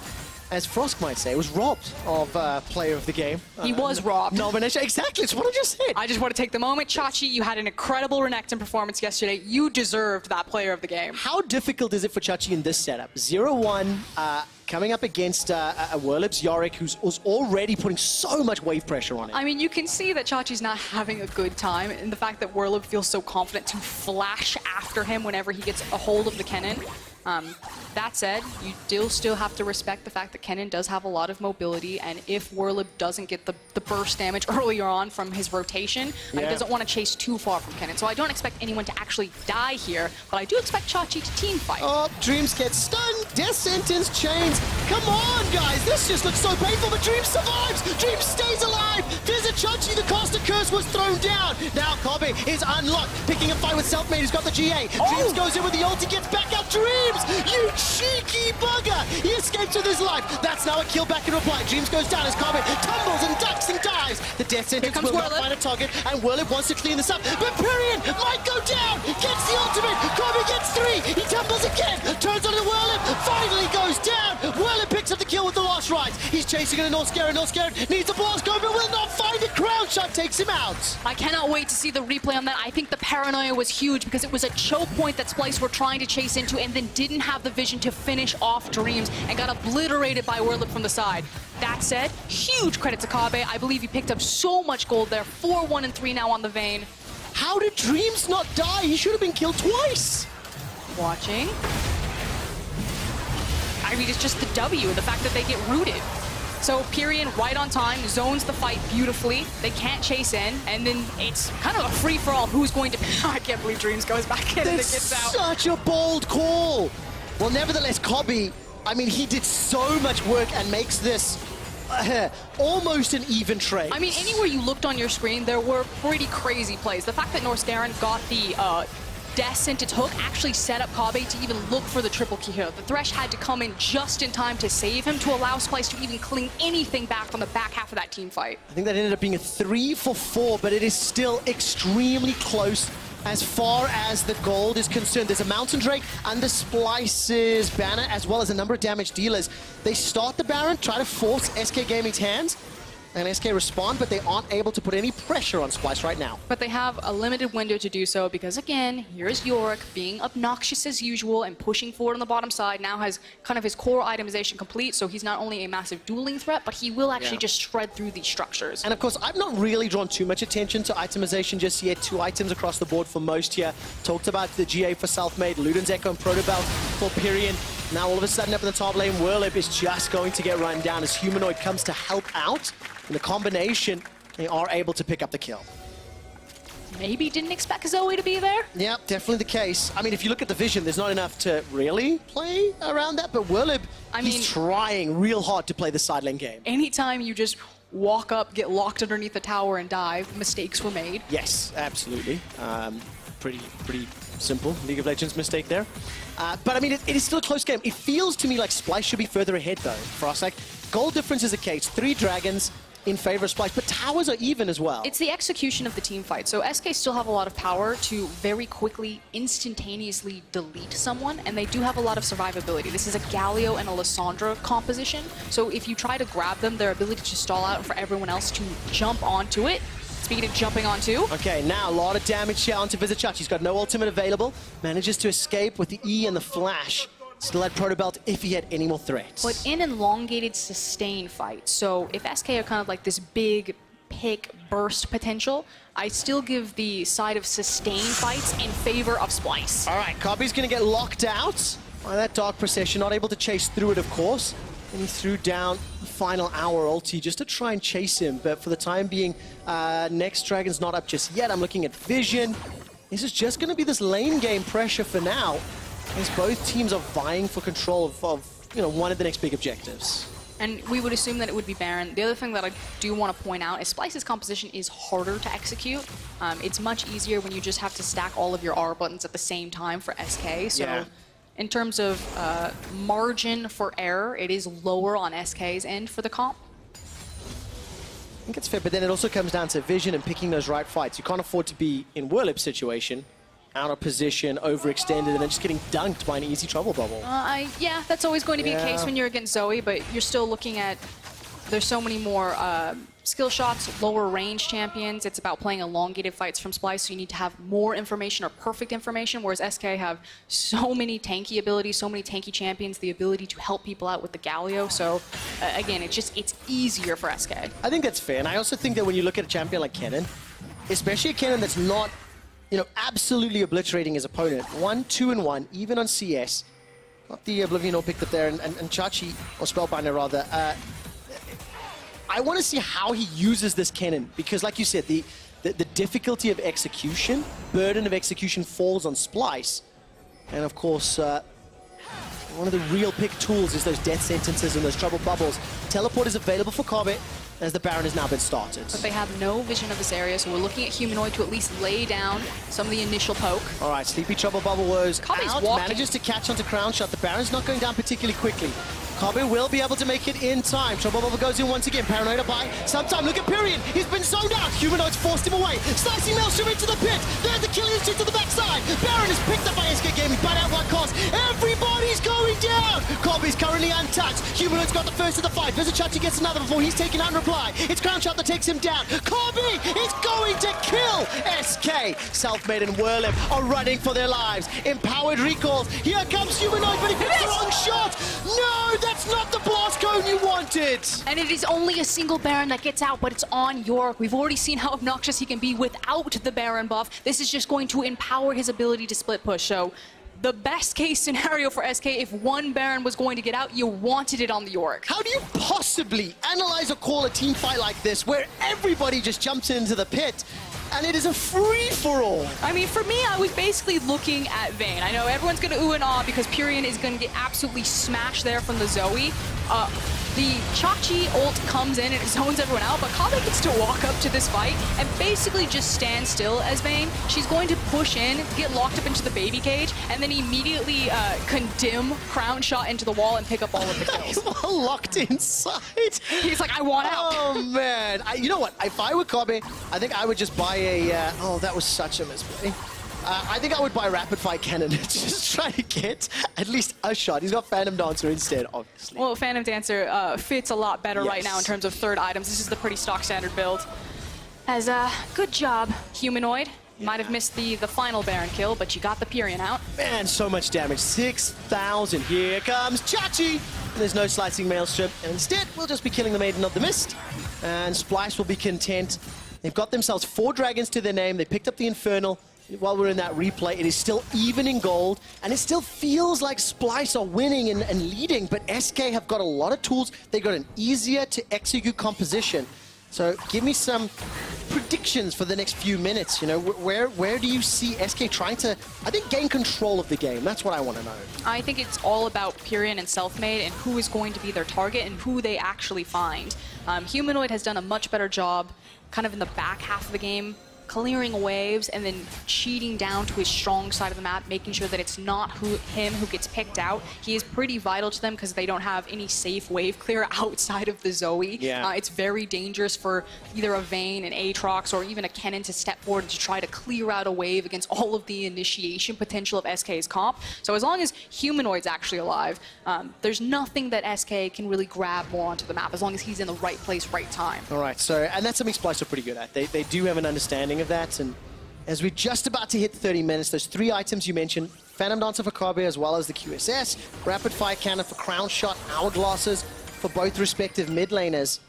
S1: as Frosk might say, was robbed of player of the game.
S2: He was robbed.
S1: Nomination, exactly, it's what I just said.
S2: I just want to take the moment. Chachi, you had an incredible Renekton performance yesterday. You deserved that player of the game.
S1: How difficult is it for Chachi in this setup? 0-1, coming up against Werlyb's Yorick, who's already putting so much wave pressure on it.
S2: I mean, you can see that Chachi's not having a good time, and the fact that Werlyb feels so confident to flash after him whenever he gets a hold of the Kennen. That said, you still have to respect the fact that Kennen does have a lot of mobility, and if Werlyb doesn't get the burst damage earlier on from his rotation, he doesn't want to chase too far from Kennen. So I don't expect anyone to actually die here, but I do expect Chachi to team fight.
S1: Oh, Dreams gets stunned, death sentence, chains. Come on, guys, this just looks so painful, but Dreams survives. Dreams stays alive. Vizicsacsi, the caster curse was thrown down. Now Kobbe is unlocked, picking a fight with Selfmade, who's got the GA. Dreams goes in with the ulti, gets back out. Dreams, you cheeky bugger! He escapes with his life. That's now a kill back in reply. Dreams goes down as Kobbe tumbles and ducks and dives. The death sentence will not find a target, and Werlyb wants to clean this up. But Pirean might go down, gets the ultimate. Kobbe gets 3. He tumbles again, turns onto Werlyb, finally goes down. Werlyb picks up the kill with the last rides. He's chasing in a Norskeren. Norskeren needs a blast. Kobbe will not find it. Crownshot takes him out.
S2: I cannot wait to see the replay on that. I think the paranoia was huge because it was a choke point that Splyce were trying to chase into and then didn't have the vision to finish off Dreams and got obliterated by Werlyb from the side. That said, huge credit to Kobbe. I believe he picked up so much gold there. 4-1 and 3 now on the Vayne.
S1: How did Dreams not die? He should have been killed twice.
S2: Watching. I mean, it's just the W, the fact that they get rooted. So Pirean right on time, zones the fight beautifully. They can't chase in, and then it's kind of a free-for-all who's going to... I can't believe Dreams goes back in and it gets out.
S1: Such a bold call. Well, nevertheless, Kobbe, I mean, he did so much work and makes this almost an even trade.
S2: I mean, anywhere you looked on your screen, there were pretty crazy plays. The fact that Norskeren got the death sentence hook actually set up Kobbe to even look for the triple kill. The Thresh had to come in just in time to save him, to allow Splyce to even clean anything back from the back half of that team fight.
S1: I think that ended up being a 3-for-4, but it is still extremely close as far as the gold is concerned. There's a Mountain Drake under Splyce's banner, as well as a number of damage dealers. They start the Baron, try to force SK Gaming's hands, and SK respond, but they aren't able to put any pressure on Splyce right now.
S2: But they have a limited window to do so because, again, here's Yorick being obnoxious as usual and pushing forward on the bottom side. Now has kind of his core itemization complete, so he's not only a massive dueling threat, but he will actually just shred through these structures.
S1: And of course, I've not really drawn too much attention to itemization just yet. 2 items across the board for most here. Talked about the GA for Selfmade, Luden's Echo and Protobelt for Pirean. Now all of a sudden up in the top lane, Werlyb is just going to get run down as Humanoid comes to help out. In the combination, they are able to pick up the kill.
S2: Maybe didn't expect Zoe to be there?
S1: Yeah, definitely the case. I mean, if you look at the vision, there's not enough to really play around that, but Werlyb, he's trying real hard to play the side lane game.
S2: Anytime you just walk up, get locked underneath the tower and dive, mistakes were made.
S1: Yes, absolutely. Pretty simple League of Legends mistake there. But I mean, it is still a close game. It feels to me like Splyce should be further ahead though, for us. Like, goal difference is a case. 3 dragons, in favor of Splyce, but towers are even as well.
S2: It's the execution of the team fight. So SK still have a lot of power to very quickly, instantaneously delete someone, and they do have a lot of survivability. This is a Galio and a Lissandra composition, so if you try to grab them, their ability to stall out for everyone else to jump onto it. Speaking of jumping onto.
S1: Okay, now a lot of damage here onto Vizicsacsi. He's got no ultimate available, manages to escape with the E and the flash. Still had Protobelt if he had any more threats.
S2: But in an elongated sustain fight, so if SK are kind of like this big pick burst potential, I still give the side of sustain fights in favor of Splyce.
S1: All right, Kobbe's going to get locked out by that Dark Procession, not able to chase through it, of course. And he threw down the final hour ulti just to try and chase him, but for the time being, next Dragon's not up just yet. I'm looking at Vision. This is just going to be this lane game pressure for now, as both teams are vying for control of one of the next big objectives.
S2: And we would assume that it would be Baron. The other thing that I do want to point out is Splyce's composition is harder to execute. It's much easier when you just have to stack all of your R buttons at the same time for SK. So
S1: yeah.
S2: In terms of margin for error, it is lower on SK's end for the comp.
S1: I think it's fair, but then it also comes down to vision and picking those right fights. You can't afford to be in Werlyb's situation, out of position, overextended, and then just getting dunked by an easy trouble bubble.
S2: Yeah, that's always going to be the case when you're against Zoe, but you're still looking at, there's so many more skill shots, lower range champions. It's about playing elongated fights from Splyce, so you need to have more information or perfect information, whereas SK have so many tanky abilities, so many tanky champions, the ability to help people out with the Galio. So again, it's easier for SK.
S1: I think that's fair, and I also think that when you look at a champion like Kennen, especially a Kennen that's not absolutely obliterating his opponent. 1-2-1, even on CS. Got the Oblivion all picked up there, and Chachi, or Spellbinder rather. I want to see how he uses this Kennen, because like you said, the difficulty of execution, burden of execution falls on Splyce. And of course, one of the real pick tools is those death sentences and those trouble bubbles. Teleport is available for Kobbe, as the Baron has now been started.
S2: But they have no vision of this area, so we're looking at Humanoid to at least lay down some of the initial poke.
S1: All right, Sleepy Trouble Bubble was out, manages to catch onto Crownshot. The Baron's not going down particularly quickly. Kobbe will be able to make it in time. Trouble Bubble goes in once again. Paranoid by sometime. Look at Pirean. He's been zoned out. Humanoid's forced him away. Slicing Maelstrom into the pit. There's the killing instinct to the backside. Baron is picked up by SK Gaming, but at what cost? Everybody's going down. Kobbe's currently untouched. Humanoid's got the first of the fight. Vizicsacsi gets another before he's taken out in reply. It's Crownshot that takes him down. Kobbe is going to kill SK. Selfmade and Werlyb are running for their lives. Empowered recalls. Here comes Humanoid, but he picks the wrong shot. No, that's not the blast cone you wanted.
S2: And it is only a single Baron that gets out, but it's on Yorick. We've already seen how obnoxious he can be without the Baron buff. This is just going to empower his ability to split push. So the best case scenario for SK, if one Baron was going to get out, you wanted it on the Yorick.
S1: How do you possibly analyze or call a team fight like this where everybody just jumps into the pit and it is a free-for-all?
S2: I mean, for me, I was basically looking at Vayne. I know everyone's going to ooh and ah because Pirean is going to get absolutely smashed there from the Zoe. The Chachi ult comes in and it zones everyone out, but Kobbe gets to walk up to this fight and basically just stand still as Vayne. She's going to push in, get locked up into the baby cage, and then immediately condemn Crownshot into the wall and pick up all of the kills.
S1: Well, locked inside.
S2: He's like, I want out.
S1: Oh, man. You know what? If I were Kobbe, I think I would just buy a... oh, that was such a misplay. I think I would buy Rapid Fire Cannon to just try to get at least a shot. He's got Phantom Dancer instead, obviously.
S2: Well, Phantom Dancer fits a lot better right now in terms of third items. This is the pretty stock standard build. As good job, Humanoid. Might have missed the final Baron kill, but you got the Pirean out.
S1: Man, so much damage. 6,000. Here comes Chachi. There's no slicing Maelstrom. And instead, we'll just be killing the Maiden of the Mist. And Splyce will be content. They've got themselves 4 dragons to their name. They picked up the Infernal. While we're in that replay, it is still even in gold, and it still feels like Splyce are winning and leading, but SK have got a lot of tools. They got an easier to execute composition. So give me some predictions for the next few minutes. Where do you see SK trying to, I think, gain control of the game? That's what I want to know.
S2: I think it's all about Pirean and Selfmade and who is going to be their target and who they actually find. Humanoid has done a much better job kind of in the back half of the game, clearing waves and then cheating down to his strong side of the map, making sure that it's not him who gets picked out. He is pretty vital to them because they don't have any safe wave clear outside of the Zoe.
S1: Yeah.
S2: It's very dangerous for either a Vayne, an Aatrox, or even a Kennen to step forward and to try to clear out a wave against all of the initiation potential of SK's comp. So as long as Humanoid's actually alive, there's nothing that SK can really grab more onto the map as long as he's in the right place, right time.
S1: All right, so, and that's something Splyce are pretty good at. They do have an understanding of that, and as we're just about to hit 30 minutes, there's 3 items you mentioned: Phantom Dancer for Kobbe, as well as the QSS, Rapid Fire Cannon for Crownshot, Hourglasses for both respective mid laners,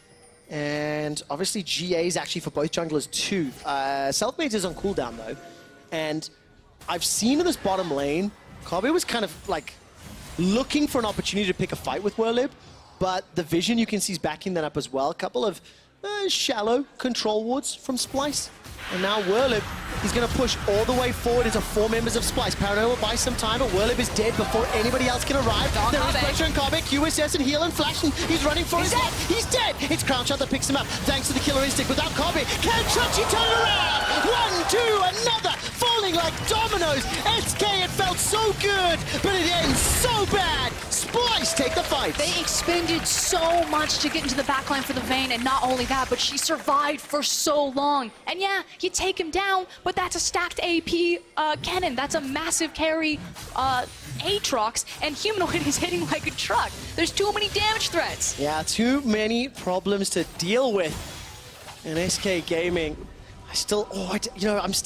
S1: and obviously GA's actually for both junglers too. Selfmade is on cooldown though, and I've seen in this bottom lane, Kobbe was kind of like looking for an opportunity to pick a fight with Werlyb, but the vision you can see is backing that up as well. A couple of shallow control wards from Splyce. And now Werlyb, he's going to push all the way forward into 4 members of Splyce. Paranoia will buy some time, but Werlyb is dead before anybody else can arrive. There is pressure on Kobbe, QSS and heal and flash, and he's running for his life. He's dead! It's Crownshot that picks him up, thanks to the killer instinct. Without Kobbe, can Chachi turn around? 1, 2, another! Falling like dominoes! SK, it felt so good, but it ends so bad! Splyce take the fight!
S2: They expended so much to get into the backline for the Vayne, and not only that, but she survived for so long. And yeah, you take him down, but that's a stacked AP Kennen. That's a massive carry Aatrox, and Humanoid is hitting like a truck. There's too many damage threats.
S1: Yeah, too many problems to deal with. And SK Gaming, I'm still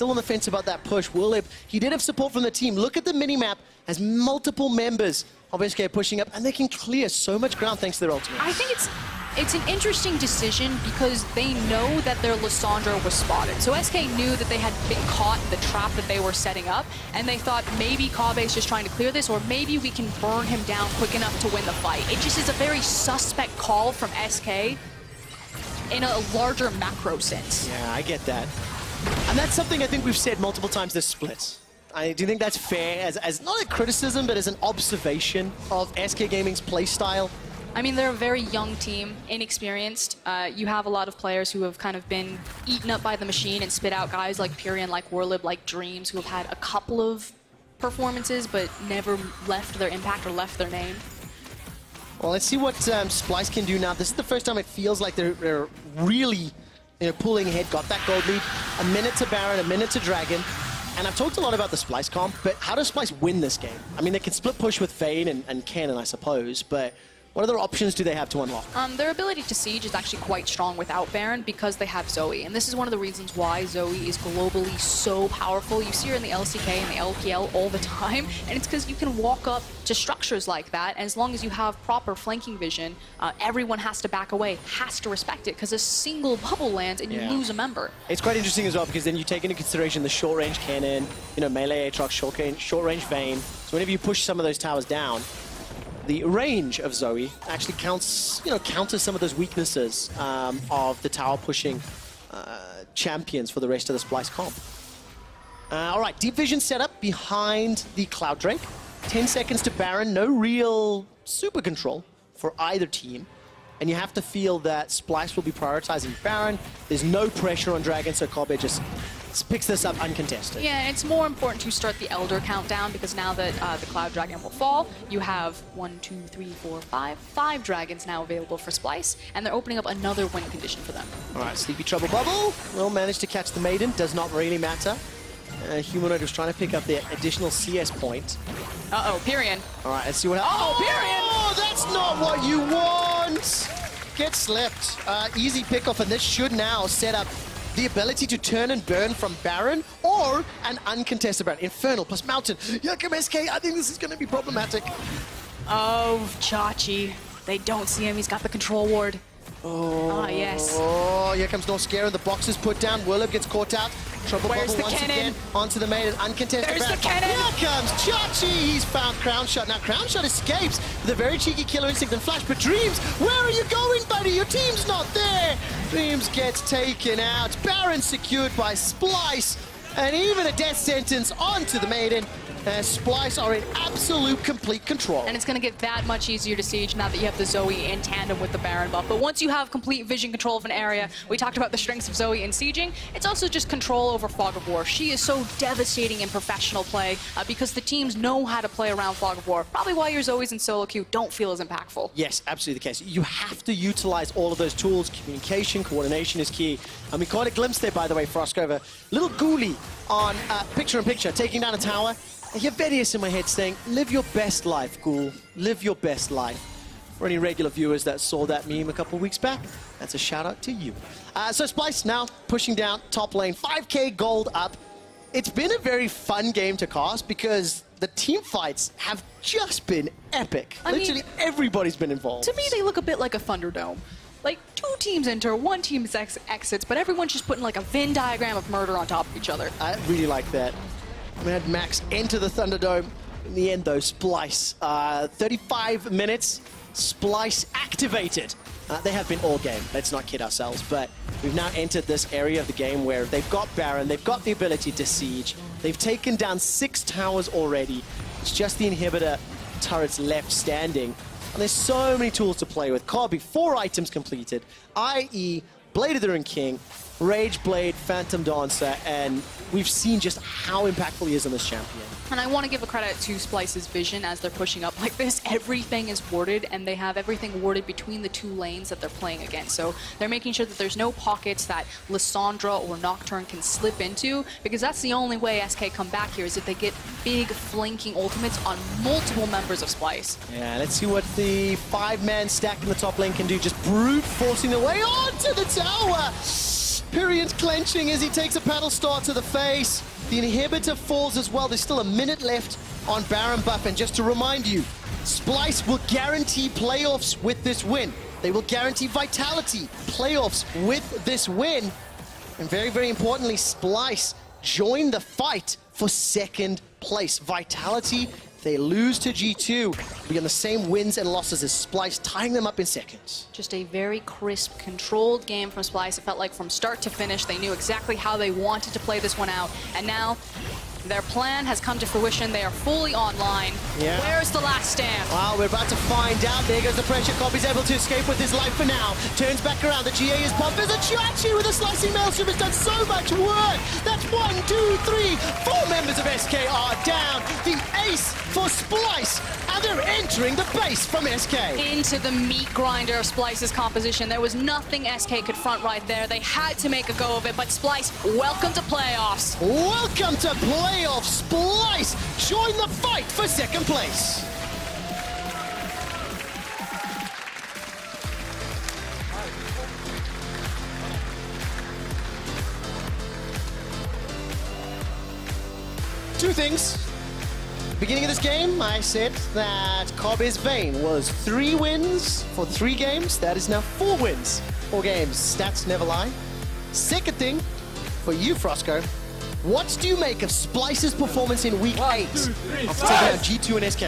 S1: on the fence about that push. Werlyb, he did have support from the team. Look at the minimap, has multiple members of SK pushing up, and they can clear so much ground thanks to their ultimate.
S2: I think it's an interesting decision because they know that their Lissandra was spotted. So SK knew that they had been caught in the trap that they were setting up, and they thought maybe Kobbe's just trying to clear this, or maybe we can burn him down quick enough to win the fight. It just is a very suspect call from SK in a larger macro sense.
S1: Yeah, I get that. And that's something I think we've said multiple times this split. I do think that's fair, as not a criticism, but as an observation of SK Gaming's playstyle.
S2: I mean, they're a very young team, inexperienced. You have a lot of players who have kind of been eaten up by the machine and spit out guys like Pirean, like Werlyb, like Dreams, who have had a couple of performances, but never left their impact or left their name.
S1: Well, let's see what Splyce can do now. This is the first time it feels like they're really pulling ahead. Got that gold lead. A minute to Baron, a minute to Dragon. And I've talked a lot about the Splyce comp, but how does Splyce win this game? I mean, they can split push with Vayne and Kennen, I suppose, but what other options do they have to unlock?
S2: Their ability to siege is actually quite strong without Baron because they have Zoe. And this is one of the reasons why Zoe is globally so powerful. You see her in the LCK and the LPL all the time. And it's because you can walk up to structures like that. And as long as you have proper flanking vision, everyone has to back away, has to respect it. Because a single bubble lands and you lose a member.
S1: It's quite interesting as well because then you take into consideration the short-range Kennen, melee Aatrox, short-range Vayne. So whenever you push some of those towers down, the range of Zoe actually counters some of those weaknesses of the tower pushing champions for the rest of the Splyce comp. All right, deep vision setup behind the Cloud Drake. 10 seconds to Baron, no real super control for either team. And you have to feel that Splyce will be prioritizing Baron. There's no pressure on Dragon, so Kobbe just picks this up uncontested.
S2: Yeah, and it's more important to start the Elder countdown because now that the Cloud Dragon will fall, you have 5 dragons now available for Splyce, and they're opening up another win condition for them.
S1: All right, Sleepy Trouble Bubble will manage to catch the Maiden, does not really matter. Humanoid was trying to pick up the additional CS point.
S2: Uh-oh, Pirean.
S1: All right, let's see what
S2: happens. Oh, Pirean!
S1: Oh, that's not what you want! Get slept. Easy pickoff, and this should now set up the ability to turn and burn from Baron or an uncontested Baron. Infernal plus Mountain. Here come SK. I think this is going to be problematic.
S2: Oh, Chachi. They don't see him. He's got the control ward.
S1: Oh,
S2: yes.
S1: Oh, here comes Norskeren. The box is put down. Werlyb gets caught out. Trouble bubble once again onto the maiden. Uncontested.
S2: There's
S1: Baron.
S2: the Kennen.
S1: Here comes Chachi. He's found Crownshot. Now Crownshot escapes with a very cheeky killer instinct and flash. But Dreams, where are you going, buddy? Your team's not there. Dreams gets taken out. Baron secured by Splyce. And even a death sentence onto the maiden. Splyce are in absolute complete control.
S2: And it's going to get that much easier to siege now that you have the Zoe in tandem with the Baron buff. But once you have complete vision control of an area, we talked about the strengths of Zoe in sieging, it's also just control over Fog of War. She is so devastating in professional play because the teams know how to play around Fog of War. Probably why your Zoes in solo queue don't feel as impactful.
S1: Yes, absolutely the case. You have to utilize all of those tools. Communication, coordination is key. And we caught a glimpse there, by the way, Froskurinn. Little ghoulie on picture-in-picture, taking down a tower. I hear VODS in my head saying, live your best life, Ghoul. Live your best life. For any regular viewers that saw that meme a couple weeks back, that's a shout out to you. So Splyce now pushing down top lane, 5k gold up. It's been a very fun game to cast because the team fights have just been epic. Literally everybody's been involved.
S2: To me, they look a bit like a Thunderdome. Like, 2 teams enter, 1 team exits, but everyone's just putting like a Venn diagram of murder on top of each other.
S1: I really like that. We had Max enter the Thunderdome. In the end, though, Splyce, 35 minutes, Splyce activated. They have been all game, let's not kid ourselves, but we've now entered this area of the game where they've got Baron, they've got the ability to siege, they've taken down 6 towers already. It's just the inhibitor turrets left standing. And there's so many tools to play with. Kobbe, 4 items completed, i.e. Blade of the Rune King, Rage Blade, Phantom Dancer, and we've seen just how impactful he is on this champion.
S2: And I want to give a credit to Splyce's vision as they're pushing up like this. Everything is warded, and they have everything warded between the 2 lanes that they're playing against. So they're making sure that there's no pockets that Lissandra or Nocturne can slip into, because that's the only way SK come back here, is if they get big flanking ultimates on multiple members of Splyce.
S1: Yeah, let's see what the 5-man stack in the top lane can do. Just brute forcing their way onto the tower. Pirean's clenching as he takes a paddle star to the face. The inhibitor falls as well. There's still a minute left on Baron buff. And just to remind you, Splyce will guarantee playoffs with this win. They will guarantee Vitality playoffs with this win. And very, very importantly, Splyce join the fight for 2nd place. Vitality, if they lose to G2, be on the same wins and losses as Splyce, tying them up in 2nd.
S2: Just a very crisp, controlled game from Splyce. It felt like from start to finish, they knew exactly how they wanted to play this one out. And now, their plan has come to fruition. They are fully online.
S1: Yeah.
S2: Where's the last stand?
S1: Well, we're about to find out. There goes the pressure. Kobbe's able to escape with his life for now. Turns back around. The GA is pumped. Vizicsacsi with a slicing maelstrom has done so much work. That's 1, 2, 3, 4 members of SK are down. The ace for Splyce. And they're entering the base from SK.
S2: Into the meat grinder of Splyce's composition. There was nothing SK could front right there. They had to make a go of it, but Splyce, welcome to playoffs.
S1: Welcome to playoffs. Splyce join the fight for 2nd place. Two things. Beginning of this game, I said that Kobbe's Vayne was 3 wins for 3 games. That is now 4 wins, 4 games. Stats never lie. Second thing, for you, Froskurinn, what do you make of Splyce's performance in week 8 after taking out G2 and SK?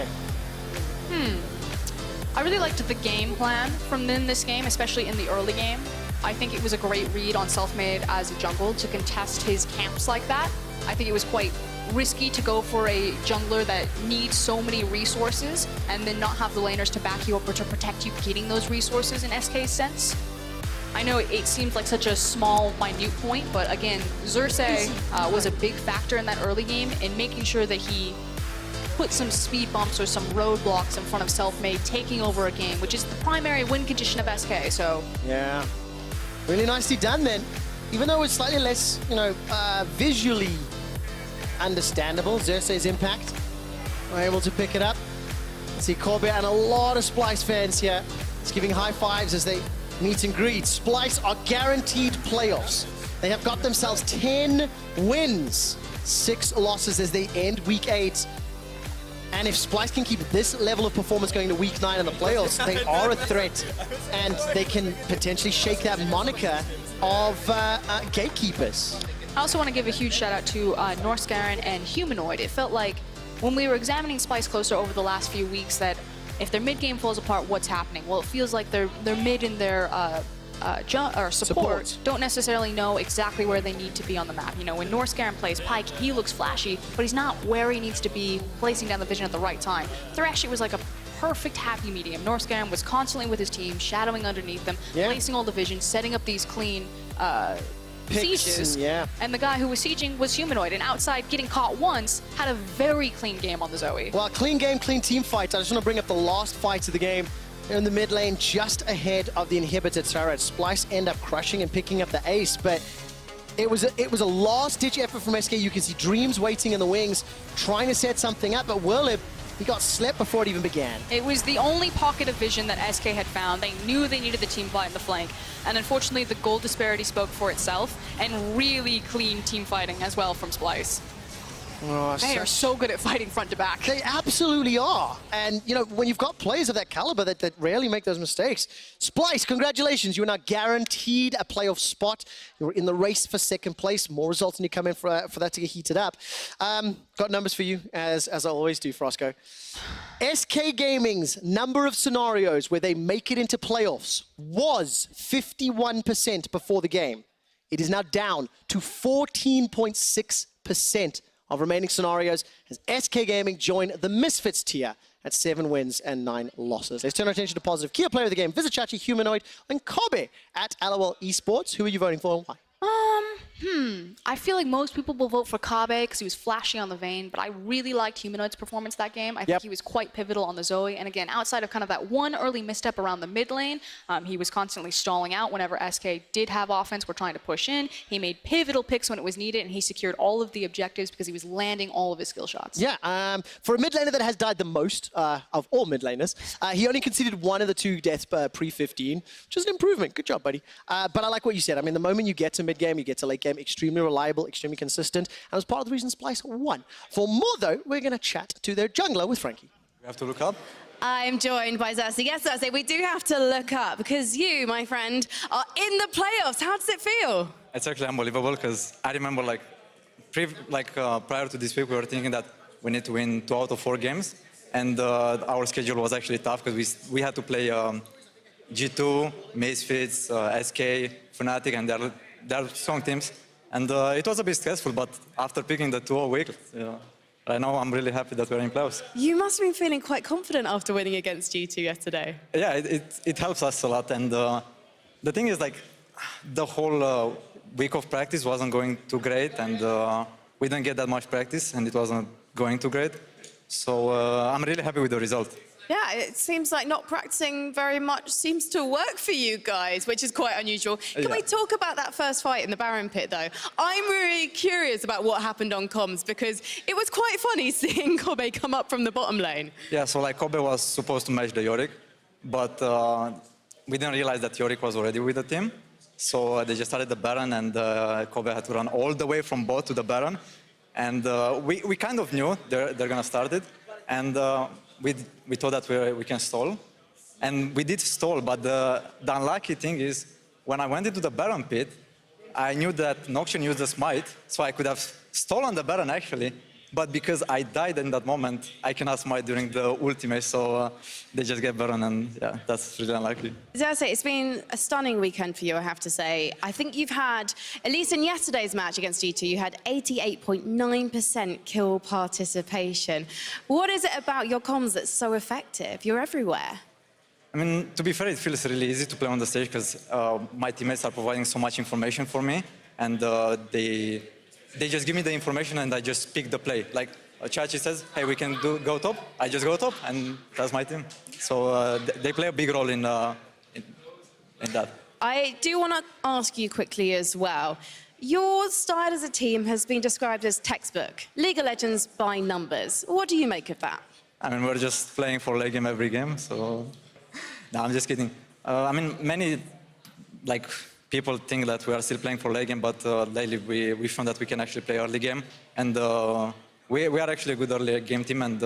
S2: I really liked the game plan from this game, especially in the early game. I think it was a great read on Selfmade as a jungle to contest his camps like that. I think it was quite risky to go for a jungler that needs so many resources and then not have the laners to back you up or to protect you getting those resources in SK's sense. I know it seems like such a small, minute point, but again, Xerxe was a big factor in that early game in making sure that he put some speed bumps or some roadblocks in front of Selfmade, taking over a game, which is the primary win condition of SK, so...
S1: Yeah, really nicely done then. Even though it's slightly less, visually understandable, Xerxe's impact, we're able to pick it up. See Kobbe and a lot of Splyce fans here. It's giving high fives as they meet and greet. Splyce are guaranteed playoffs. They have got themselves 10 wins, 6 losses as they end week 8. And if Splyce can keep this level of performance going to week 9 in the playoffs, they are a threat. And they can potentially shake that moniker of gatekeepers.
S2: I also want to give a huge shout out to Norskeren and Humanoid. It felt like when we were examining Splyce closer over the last few weeks that if their mid game falls apart, what's happening? Well, it feels like their mid and their support don't necessarily know exactly where they need to be on the map. You know, when Norskeren plays Pyke, he looks flashy, but he's not where he needs to be, placing down the vision at the right time. Thresh, it was like a perfect happy medium. Norskeren was constantly with his team, shadowing underneath them, placing all the vision, setting up these clean sieges. And the guy who was sieging was Humanoid, and outside getting caught once, had a very clean game on the Zoe.
S1: Well, clean game, clean team fights. I just want to bring up the last fight of the game. They're in the mid lane, just ahead of the inhibitor turret. Splyce end up crushing and picking up the ace, but it was a last-ditch effort from SK. You can see Dreams waiting in the wings, trying to set something up, but Werlyb, he got slept before it even began.
S2: It was the only pocket of vision that SK had found. They knew they needed the team fight in the flank, and unfortunately the gold disparity spoke for itself, and really clean team fighting as well from Splyce.
S1: Oh,
S2: they are so good at fighting front to back.
S1: They absolutely are. And, you know, when you've got players of that caliber that rarely make those mistakes. Splyce, congratulations. You are now guaranteed a playoff spot. You're in the race for second place. More results when you come in for that to get heated up. Got numbers for you, as I always do, Frosco. SK Gaming's number of scenarios where they make it into playoffs was 51% before the game. It is now down to 14.6% of remaining scenarios as SK Gaming join the Misfits tier at 7 wins and 9 losses. Let's turn our attention to positive key player of the game, Vizicsacsi, Humanoid, and Kobbe at LOL eSports. Who are you voting for and why?
S2: I feel like most people will vote for Kobbe because he was flashy on the Vayne, but I really liked Humanoid's performance that game. I think he was quite pivotal on the Zoe, and again, outside of kind of that one early misstep around the mid lane, he was constantly stalling out whenever SK did have offense, were trying to push in. He made pivotal picks when it was needed, and he secured all of the objectives because he was landing all of his skill shots.
S1: Yeah, for a mid laner that has died the most of all mid laners, he only conceded 1 of the 2 deaths pre-15, which is an improvement. Good job, buddy. But I like what you said. I mean, the moment you get to mid game, you get to late game, extremely reliable, extremely consistent, and was part of the reason Splyce won. For more, though, we're going to chat to their jungler with Frankie.
S3: We have to look up.
S4: I'm joined by Xerxe. Yes, Xerxe, we do have to look up because you, my friend, are in the playoffs. How does it feel?
S3: It's actually unbelievable because I remember prior to this week, we were thinking that we need to win 2 out of 4 games, and our schedule was actually tough because we had to play G2, Misfits, SK, Fnatic, and they're strong teams. And it was a bit stressful, but after picking the 2 week, right now I'm really happy that we're in playoffs.
S4: You must have been feeling quite confident after winning against G2 yesterday.
S3: Yeah, it helps us a lot. And the thing is, like, the whole week of practice wasn't going too great, and we didn't get that much practice, and it wasn't going too great. So I'm really happy with the result.
S4: Yeah, it seems like not practicing very much seems to work for you guys, which is quite unusual. Can we talk about that first fight in the Baron pit, though? I'm really curious about what happened on comms, because it was quite funny seeing Kobbe come up from the bottom lane.
S3: Yeah, so like Kobbe was supposed to match the Yorick, but we didn't realize that Yorick was already with the team. So they just started the Baron, and Kobbe had to run all the way from bot to the Baron. And we kind of knew they're going to start it. And we thought that we can stall. And we did stall, but the unlucky thing is, when I went into the Baron pit, I knew that Nocturne used the smite, so I could have stolen the Baron actually, but because I died in that moment, I cannot smite during the ultimate, so they just get Baron, and yeah, that's really unlucky.
S4: Xerxe, it's been a stunning weekend for you, I have to say. I think you've had, at least in yesterday's match against G2, you had 88.9% kill participation. What is it about your comms that's so effective? You're everywhere.
S3: I mean, to be fair, it feels really easy to play on the stage because my teammates are providing so much information for me, and they just give me the information and I just pick the play. Like Chachi says, hey, we can go top. I just go top, and that's my team. So they play a big role in that.
S4: I do want to ask you quickly as well. Your style as a team has been described as textbook, League of Legends by numbers. What do you make of that?
S3: I mean, we're just playing for late game every game, so... No, I'm just kidding. I mean, many people think that we are still playing for late game, but lately we found that we can actually play early game, and we are actually a good early game team, and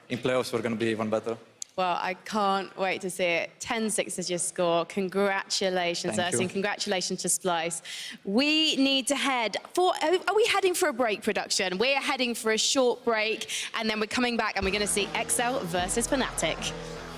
S3: in playoffs we're going to be even better.
S4: Well, I can't wait to see it. 10-6 is your score. Congratulations, Xerxe, and congratulations to Splyce. We need to head for... Are we heading for a break, production? We're heading for a short break, and then we're coming back, and we're going to see XL versus Fnatic.